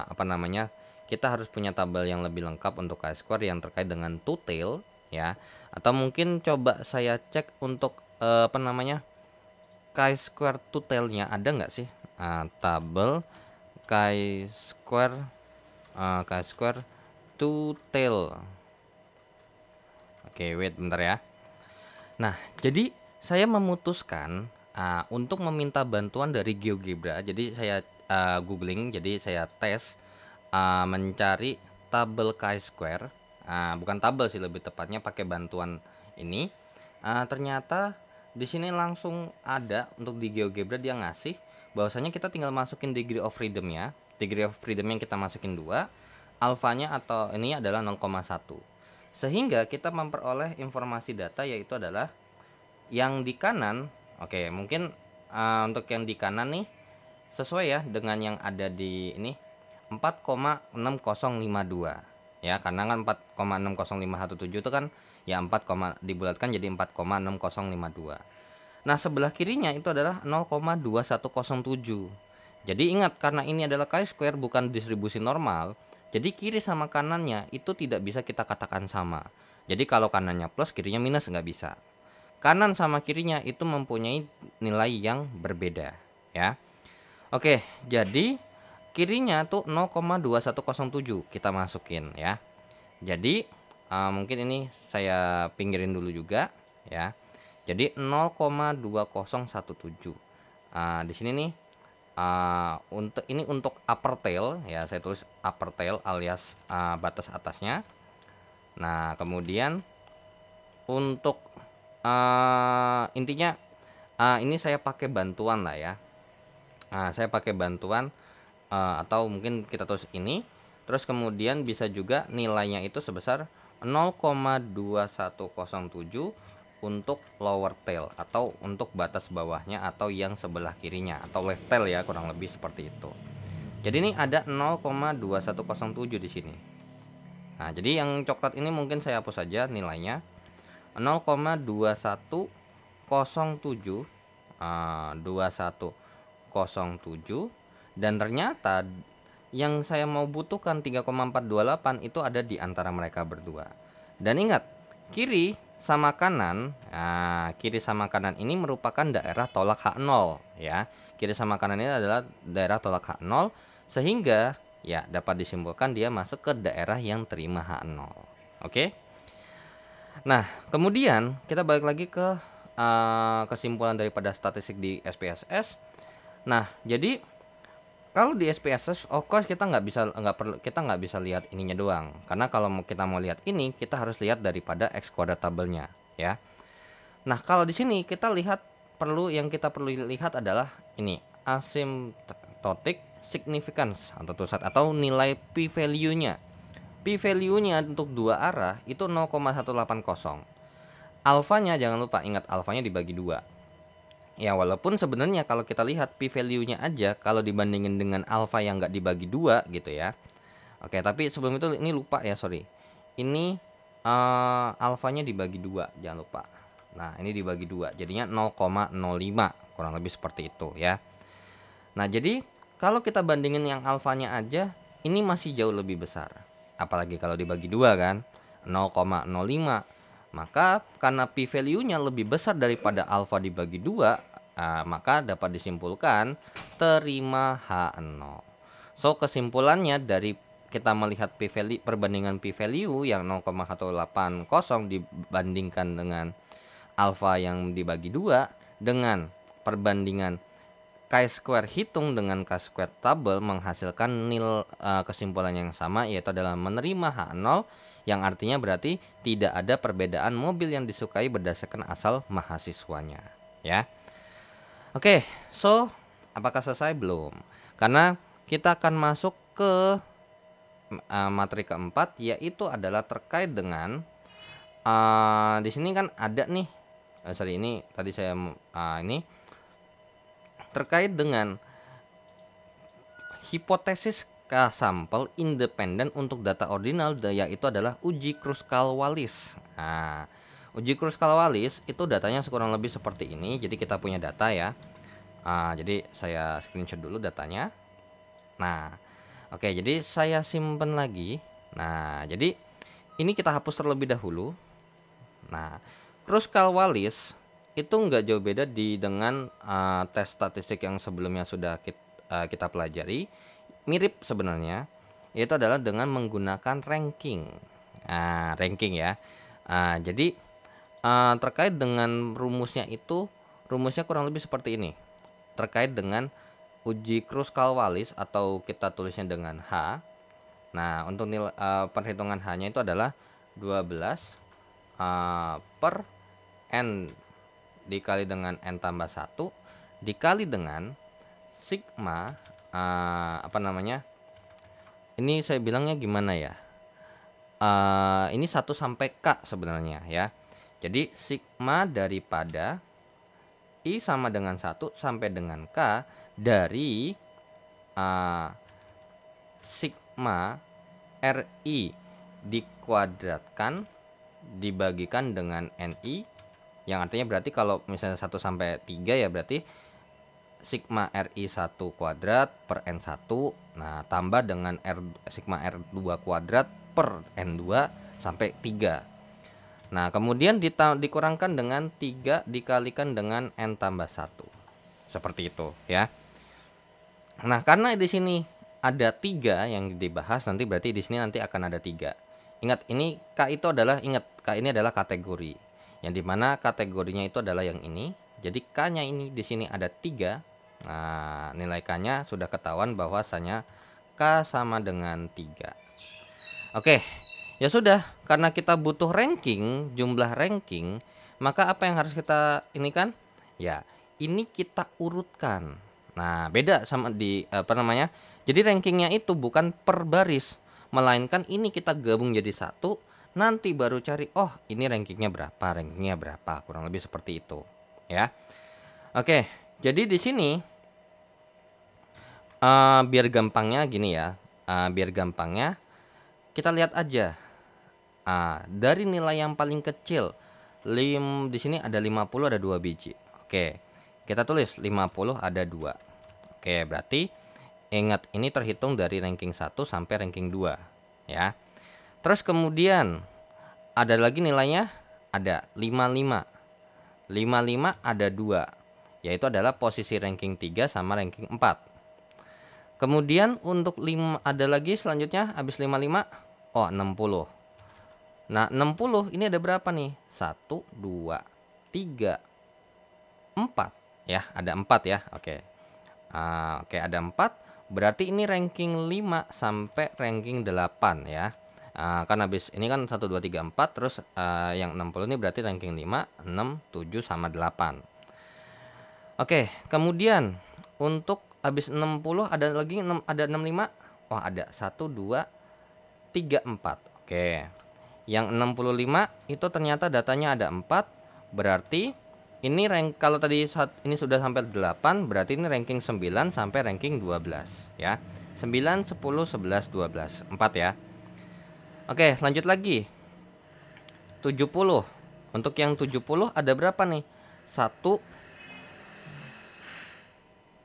apa namanya? Kita harus punya tabel yang lebih lengkap untuk chi-square yang terkait dengan two tail ya. Atau mungkin coba saya cek untuk apa namanya? Chi-square two tailnya ada nggak sih? Tabel chi-square chi-square two tail. Oke, wait bentar ya. Nah, jadi saya memutuskan untuk meminta bantuan dari GeoGebra. Jadi saya googling, jadi saya tes mencari tabel chi-square. Bukan tabel sih, lebih tepatnya pakai bantuan ini. Ternyata di sini langsung ada untuk di GeoGebra dia ngasih bahwasanya kita tinggal masukin degree of freedom-nya. Degree of freedom yang kita masukin 2, alfanya atau ini adalah 0,1. Sehingga kita memperoleh informasi data yaitu adalah yang di kanan. Oke, mungkin untuk yang di kanan nih sesuai ya dengan yang ada di ini 4,6052 ya, karena kan 4,605117 itu kan ya 4, dibulatkan jadi 4,6052. Nah, sebelah kirinya itu adalah 0,2107. Jadi ingat, karena ini adalah chi-square bukan distribusi normal, Jadi kiri sama kanannya itu tidak bisa kita katakan sama. Jadi kalau kanannya plus, kirinya minus, nggak bisa. Kanan sama kirinya itu mempunyai nilai yang berbeda, ya. Oke, jadi kirinya tuh 0,2107 kita masukin, ya. Jadi mungkin ini saya pinggirin dulu juga, ya. Jadi 0,2017. Di sini nih untuk upper tail, ya, saya tulis upper tail alias batas atasnya. Nah, kemudian untuk intinya ini saya pakai bantuan lah, ya. Saya pakai bantuan atau mungkin kita tulis ini, terus kemudian bisa juga nilainya itu sebesar 0,2107 untuk lower tail atau untuk batas bawahnya atau yang sebelah kirinya atau left tail, ya, kurang lebih seperti itu. Jadi ini ada 0,2107 di sini. Nah, jadi yang coklat ini mungkin saya hapus saja nilainya 0,2107 2107, dan ternyata yang saya mau butuhkan 3,428 itu ada di antara mereka berdua. Dan ingat, kiri sama kanan, kiri sama kanan ini merupakan daerah tolak H0, ya. Kiri sama kanan ini adalah daerah tolak H0, sehingga ya dapat disimpulkan dia masuk ke daerah yang terima H0. Oke. Nah, kemudian kita balik lagi ke kesimpulan daripada statistik di SPSS. Nah, jadi kalau di SPSS, of course kita nggak bisa lihat ininya doang. Karena kalau kita mau lihat ini, kita harus lihat daripada X kuadrat tabelnya, ya. Nah, kalau di sini kita yang kita perlu lihat adalah ini asymptotic significance atau nilai p-value-nya. P-value-nya untuk dua arah itu 0,180. Alfanya jangan lupa, ingat alfanya dibagi 2. Ya, walaupun sebenarnya kalau kita lihat p-value-nya aja kalau dibandingin dengan alfa yang nggak dibagi 2 gitu, ya. Oke, tapi sebelum itu ini lupa ya, sorry. Ini alfanya dibagi 2, jangan lupa. Nah, ini dibagi 2, jadinya 0,05, kurang lebih seperti itu, ya. Nah, jadi kalau kita bandingin yang alfanya aja, ini masih jauh lebih besar. Apalagi kalau dibagi 2 kan, 0,05. Maka karena p-value-nya lebih besar daripada alfa dibagi 2, maka dapat disimpulkan terima H0. So, kesimpulannya dari kita melihat p-value, perbandingan p-value yang 0,180 dibandingkan dengan alfa yang dibagi 2 dengan perbandingan chi-square hitung dengan chi-square tabel menghasilkan kesimpulan yang sama, yaitu adalah menerima H0, yang artinya berarti tidak ada perbedaan mobil yang disukai berdasarkan asal mahasiswanya, ya. Oke, so apakah selesai? Belum. Karena kita akan masuk ke materi keempat, yaitu adalah terkait dengan di sini kan ada nih, ini tadi saya ini terkait dengan hipotesis K-sampel independen untuk data ordinal, yaitu adalah uji Kruskal-Wallis. Nah, uji Kruskal-Wallis itu datanya kurang lebih seperti ini. Jadi kita punya data, ya. Jadi saya screenshot dulu datanya. Nah, oke, jadi saya simpan lagi. Nah, jadi ini kita hapus terlebih dahulu. Nah, Kruskal-Wallis itu nggak jauh beda dengan tes statistik yang sebelumnya sudah kita pelajari. Mirip sebenarnya, yaitu adalah dengan menggunakan ranking. Ranking, ya. Jadi terkait dengan rumusnya kurang lebih seperti ini. Terkait dengan uji Kruskal-Wallis atau kita tulisnya dengan H. Nah, untuk nilai perhitungan H-nya itu adalah 12 per N dikali dengan N tambah 1 dikali dengan sigma ini saya bilangnya gimana ya, ini 1 sampai K sebenarnya, ya. Jadi sigma daripada I sama dengan 1 sampai dengan K dari sigma RI dikuadratkan dibagikan dengan NI, yang artinya berarti kalau misalnya 1 sampai 3 ya berarti sigma RI1 kuadrat per N1, nah tambah dengan sigma R2 kuadrat per N2 sampai 3. Nah, kemudian dikurangkan dengan 3 dikalikan dengan N tambah 1. Seperti itu ya. Nah, karena di sini ada 3 yang dibahas, nanti berarti di sini nanti akan ada 3. Ingat, ini K itu adalah, K ini adalah kategori. Yang dimana kategorinya itu adalah yang ini. Jadi K-nya ini di sini ada 3. Nah, nilai K-nya sudah ketahuan bahwasanya K sama dengan 3. Oke, ya sudah, karena kita butuh ranking, jumlah ranking, maka apa yang harus kita ini kan? Ya, ini kita urutkan. Nah, beda sama di Jadi rankingnya itu bukan per baris, melainkan ini kita gabung jadi satu, nanti baru cari, oh ini rankingnya berapa, kurang lebih seperti itu, ya. Oke, jadi di sini biar gampangnya gini ya, biar gampangnya kita lihat aja. Dari nilai yang paling kecil, di sini ada 50 ada 2 biji. Oke, kita tulis 50 ada 2. Oke, berarti ingat ini terhitung dari ranking 1 sampai ranking 2 ya. Terus kemudian ada lagi nilainya, ada 55. 55 ada 2. Yaitu adalah posisi ranking 3 sama ranking 4. Kemudian untuk 5 ada lagi selanjutnya habis 55, 60. Nah, 60 ini ada berapa nih? 1 2 3 4 ya, ada 4 ya. Oke. Oke, ada 4. Berarti ini ranking 5 sampai ranking 8 ya. Kan habis ini kan 1 2 3 4, terus yang 60 ini berarti ranking 5, 6, 7 sama 8. Oke, kemudian untuk habis 60 ada lagi ada 65. Oh, ada 1 2 3 4. Oke. Yang 65 itu ternyata datanya ada 4. Berarti ini kalau tadi ini sudah sampai 8, berarti ini ranking 9 sampai ranking 12 ya. 9 10 11 12, 4 ya. Oke, lanjut lagi. 70. Untuk yang 70 ada berapa nih? 1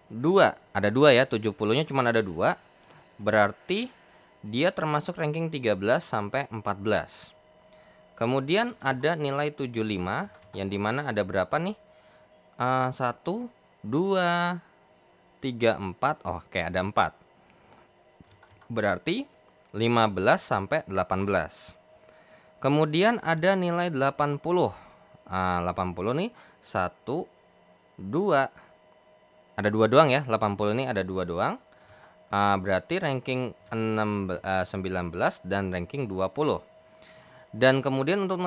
2, ada 2 ya, 70-nya cuma ada 2. Berarti dia termasuk ranking 13 sampai 14. Kemudian ada nilai 75 yang dimana ada berapa nih? 1 2 3 4. Oh, oke, ada 4. Berarti 15 sampai 18. Kemudian ada nilai 80. 80 nih 1 2. Ada 2 doang ya, 80 ini ada 2 doang. Berarti ranking 19 dan ranking 20. Dan kemudian untuk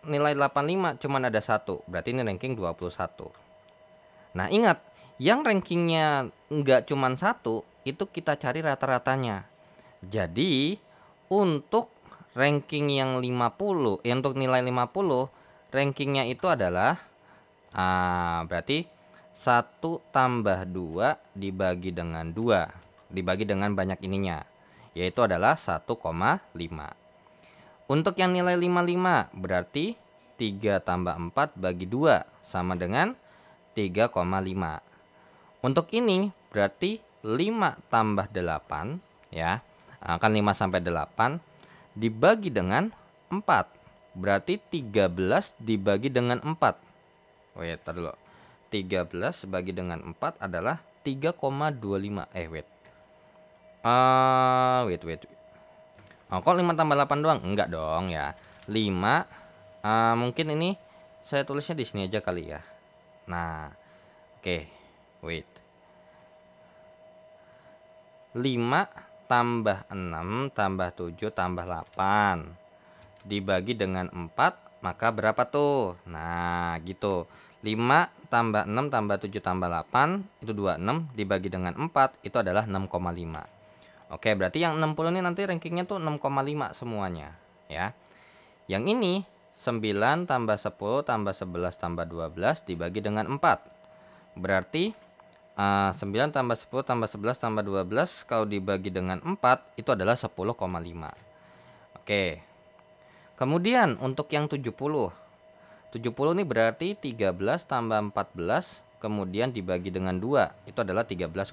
nilai 85 cuma ada 1, berarti ini ranking 21. Nah, ingat, yang rankingnya enggak cuma 1, itu kita cari rata-ratanya. Jadi, untuk ranking yang 50, untuk nilai 50, rankingnya itu adalah berarti 1 tambah 2 dibagi dengan 2, dibagi dengan banyak ininya, yaitu adalah 1,5. Untuk yang nilai 55 berarti 3 tambah 4 bagi 2 sama dengan 3,5. Untuk ini berarti 5 tambah 8 ya, kan 5 sampai 8 dibagi dengan 4. Berarti 13 dibagi dengan 4. Wait, tar dulu. 13 bagi dengan 4 adalah 3,25. Wait. Oh, kok 5 tambah 8 doang? Enggak dong ya. 5 mungkin ini saya tulisnya di sini aja kali ya. Nah, oke. Wait. 5 tambah 6 tambah 7 tambah 8 dibagi dengan 4, maka berapa tuh? Nah, gitu. 5 tambah 6 tambah 7 tambah 8 itu 26 dibagi dengan 4 itu adalah 6,5. Oke, berarti yang 60 ini nanti rankingnya tuh 6,5 semuanya ya. Yang ini 9 tambah 10 tambah 11 tambah 12 dibagi dengan 4. Berarti 9 tambah 10 tambah 11 tambah 12 kalau dibagi dengan 4 itu adalah 10,5. Oke. Kemudian untuk yang 70 ini berarti 13 tambah 14 kemudian dibagi dengan 2, itu adalah 13,5.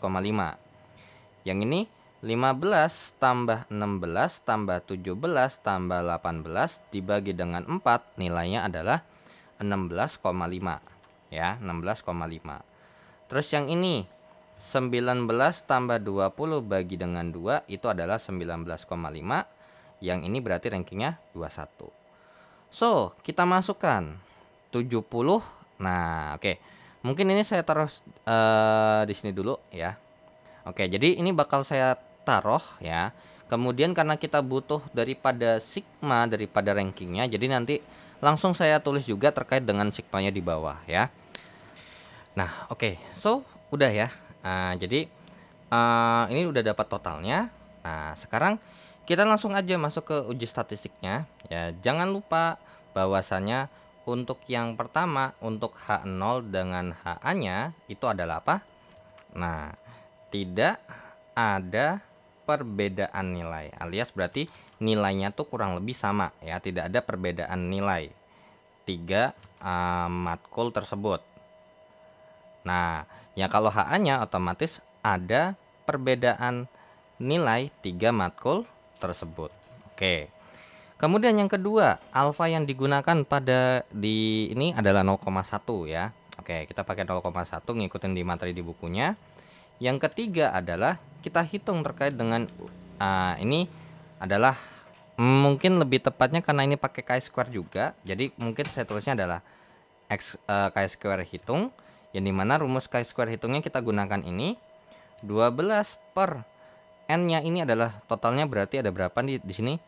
Yang ini 15 tambah 16 tambah 17 tambah 18 dibagi dengan 4, nilainya adalah 16,5 ya, 16,5. Terus yang ini 19 tambah 20 bagi dengan 2 itu adalah 19,5. Yang ini berarti rankingnya 21. So, kita masukkan 70. Nah, oke. Mungkin ini saya taruh di sini dulu ya. Oke, jadi ini bakal saya taruh ya. Kemudian karena kita butuh daripada sigma daripada rankingnya, jadi nanti langsung saya tulis juga terkait dengan sigmanya di bawah ya. Nah, oke. So, udah ya. Jadi ini udah dapat totalnya. Nah, sekarang kita langsung aja masuk ke uji statistiknya ya. Jangan lupa bahwasannya untuk yang pertama, untuk H0 dengan HA-nya itu adalah apa? Nah, tidak ada perbedaan nilai, alias berarti nilainya tuh kurang lebih sama ya, tidak ada perbedaan nilai 3 matkul tersebut. Nah, ya kalau HA-nya otomatis ada perbedaan nilai 3 matkul tersebut. Oke. Kemudian yang kedua, alfa yang digunakan pada di ini adalah 0,1 ya. Oke, kita pakai 0,1 ngikutin di materi di bukunya. Yang ketiga adalah kita hitung terkait dengan ini adalah mungkin lebih tepatnya karena ini pakai chi-square juga. Jadi mungkin saya tulisnya adalah chi-square hitung, yang dimana rumus chi-square hitungnya kita gunakan ini 12 per n-nya ini adalah totalnya, berarti ada berapa di sini?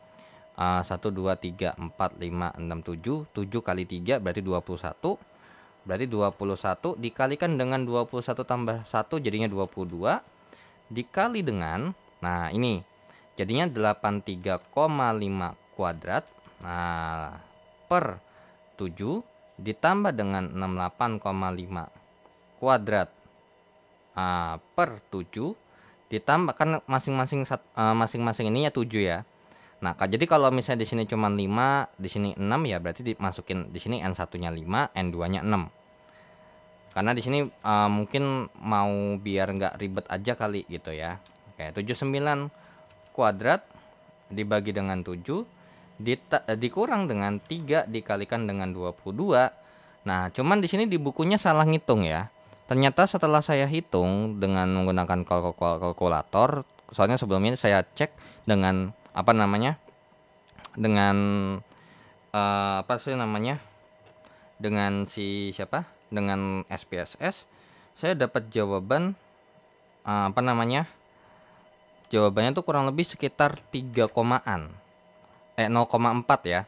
1, 2, 3, 4, 5, 6, 7 kali 3 berarti 21. Berarti 21 dikalikan dengan 21 tambah 1 jadinya 22. Dikali dengan, nah ini jadinya 83,5 kuadrat. Nah, per 7 ditambah dengan 68,5 kuadrat per 7 ditambah, kan masing-masing ininya 7 ya. Nah, jadi kalau misalnya di sini cuma 5, di sini 6 ya, berarti dimasukin di sini n1-nya 5, n2-nya 6. Karena di sini mungkin mau biar nggak ribet aja kali gitu ya. Oke, 79 kuadrat dibagi dengan 7 dikurang dengan 3 dikalikan dengan 22. Nah, cuman di sini di bukunya salah ngitung ya. Ternyata setelah saya hitung dengan menggunakan kalkulator, soalnya sebelumnya saya cek dengan apa namanya, dengan apa sih namanya, dengan si siapa, dengan SPSS, saya dapat jawaban apa namanya, jawabannya tuh kurang lebih sekitar 3 komaan 0,4 ya.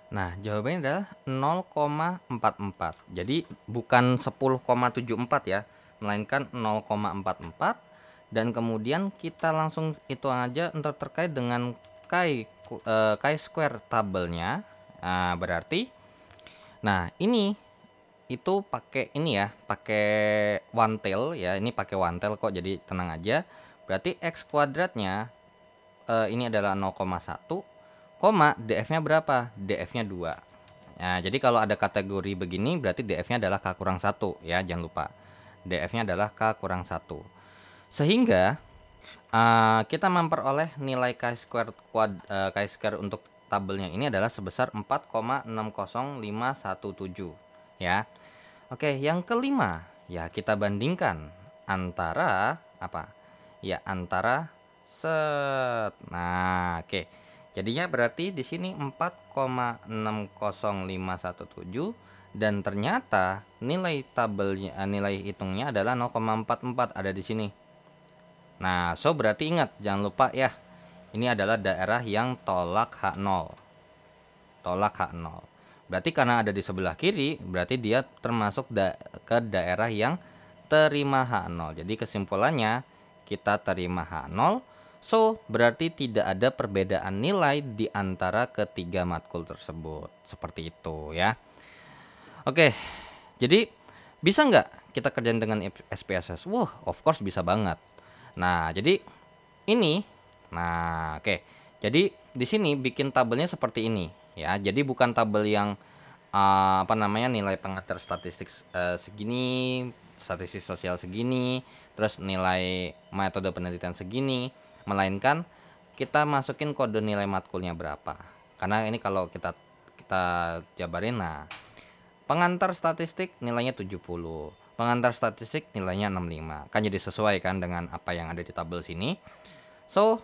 Nah, jawabannya adalah 0,44. Jadi bukan 10,74 ya, melainkan 0,44. Dan kemudian kita langsung itu aja untuk terkait dengan chi-square tabelnya. Nah, berarti nah ini itu pakai ini ya, pakai one tail ya, ini pakai one tail kok, jadi tenang aja. Berarti x kuadratnya ini adalah 0,1, df-nya berapa? Df-nya 2. Nah, jadi kalau ada kategori begini berarti df-nya adalah k kurang 1 ya, jangan lupa. Df-nya adalah k kurang 1. Sehingga kita memperoleh nilai chi-square untuk tabelnya ini adalah sebesar 4,60517 ya. Oke, yang kelima ya, kita bandingkan antara apa? Ya, antara set. Nah, oke. Jadinya berarti di sini 4,60517 dan ternyata nilai tabelnya, nilai hitungnya adalah 0,44 ada di sini. Nah, so berarti ingat, jangan lupa ya, ini adalah daerah yang tolak H0. Tolak H0. Berarti karena ada di sebelah kiri, berarti dia termasuk ke daerah yang terima H0. Jadi kesimpulannya, kita terima H0. So, berarti tidak ada perbedaan nilai di antara ketiga matkul tersebut. Seperti itu ya. Oke, jadi bisa nggak kita kerjain dengan SPSS? Wah, of course bisa banget. Nah, jadi ini, nah oke. Jadi di sini bikin tabelnya seperti ini ya. Jadi bukan tabel yang apa namanya, nilai pengantar statistik segini statistik sosial segini, terus nilai metode penelitian segini, melainkan kita masukin kode nilai matkulnya berapa. Karena ini kalau kita jabarin, nah pengantar statistik nilainya 70, pengantar statistik nilainya 65. Kan jadi sesuai kan dengan apa yang ada di tabel sini. So,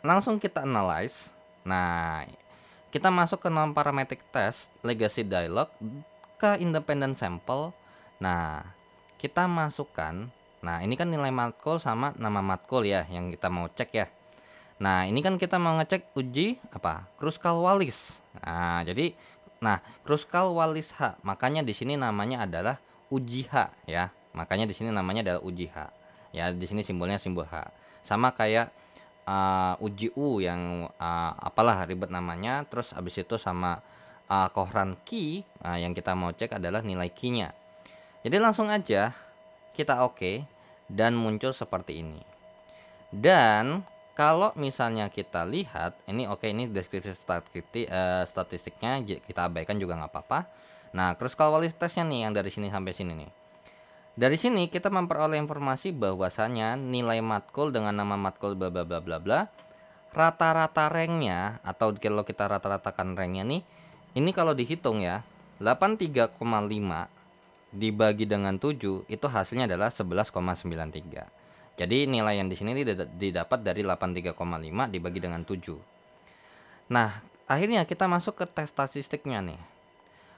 langsung kita analyze. Nah, kita masuk ke non-parametric test, legacy dialog, ke independent sample. Nah, kita masukkan, nah ini kan nilai matkul sama nama matkul ya yang kita mau cek ya. Nah, ini kan kita mau ngecek uji apa? Kruskal-Wallis. Nah, jadi Kruskal-Wallis H. Makanya di sini namanya adalah uji H ya. Makanya di sini namanya adalah uji H. Ya, di sini simbolnya simbol H. Sama kayak uji U yang apalah ribet namanya. Terus habis itu sama Kohran key, yang kita mau cek adalah nilai key-nya. Jadi langsung aja kita oke dan muncul seperti ini. Dan kalau misalnya kita lihat, ini oke, ini deskripsi statistiknya kita abaikan juga nggak apa-apa. Nah, Kruskal-Wallis testnya nih yang dari sini sampai sini nih. Dari sini kita memperoleh informasi bahwasanya nilai matkul dengan nama matkul bla bla bla bla bla, rata-rata ranknya atau kalau kita rata-ratakan ranknya nih, ini kalau dihitung ya 83,5 dibagi dengan 7 itu hasilnya adalah 11,93. Jadi nilai yang di sini didapat dari 83,5 dibagi dengan 7. Nah, akhirnya kita masuk ke tes statistiknya nih.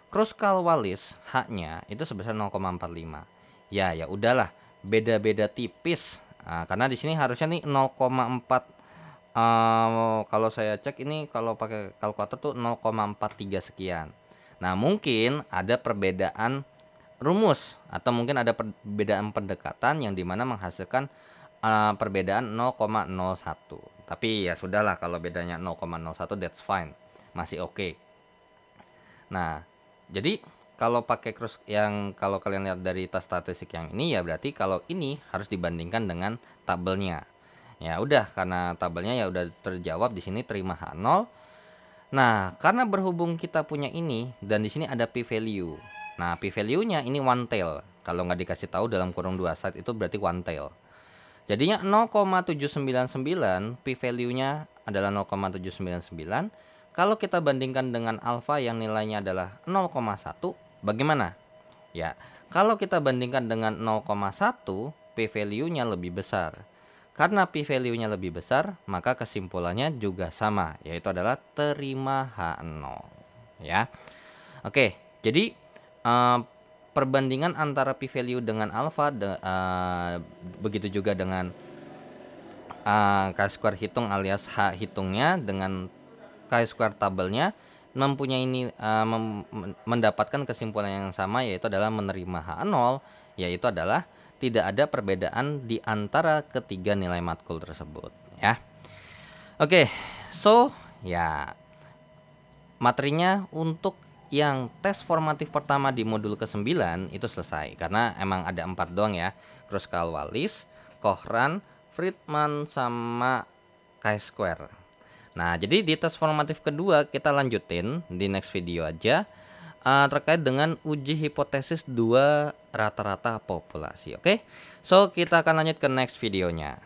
Kruskal-Wallis H-nya itu sebesar 0,45. Ya udahlah, beda-beda tipis. Nah, karena di sini harusnya nih 0,4. Kalau saya cek ini kalau pakai kalkulator tuh 0,43 sekian. Nah, mungkin ada perbedaan rumus atau mungkin ada perbedaan pendekatan yang dimana menghasilkan perbedaan 0,01. Tapi ya sudahlah, kalau bedanya 0,01 that's fine, masih oke. Nah, jadi kalau pakai kalau kalian lihat dari tes statistik yang ini ya berarti kalau ini harus dibandingkan dengan tabelnya. Ya udah, karena tabelnya ya udah terjawab di sini, terima H0. Nah, karena berhubung kita punya ini dan di sini ada p-value. Nah, p-value-nya ini one tail. Kalau nggak dikasih tahu dalam kurung 2 side itu berarti one tail. Jadinya 0,799, p-value-nya adalah 0,799. Kalau kita bandingkan dengan alfa yang nilainya adalah 0,1, bagaimana? Ya, kalau kita bandingkan dengan 0,1, p-value-nya lebih besar. Karena p-value-nya lebih besar, maka kesimpulannya juga sama, yaitu adalah terima H0. Ya. Oke, jadi perbandingan antara p-value dengan alfa, begitu juga dengan chi-square hitung alias H hitungnya dengan chi-square tabelnya mempunyai mendapatkan kesimpulan yang sama, yaitu adalah menerima H0, yaitu adalah tidak ada perbedaan di antara ketiga nilai matkul tersebut ya. Oke, so ya materinya untuk yang tes formatif pertama di modul ke-9 itu selesai, karena emang ada 4 doang ya, Kruskal-Wallis, Kohran, Friedman, sama chi-square. Nah, jadi di tes formatif kedua kita lanjutin di next video aja terkait dengan uji hipotesis 2 rata-rata populasi. Oke, so kita akan lanjut ke next videonya.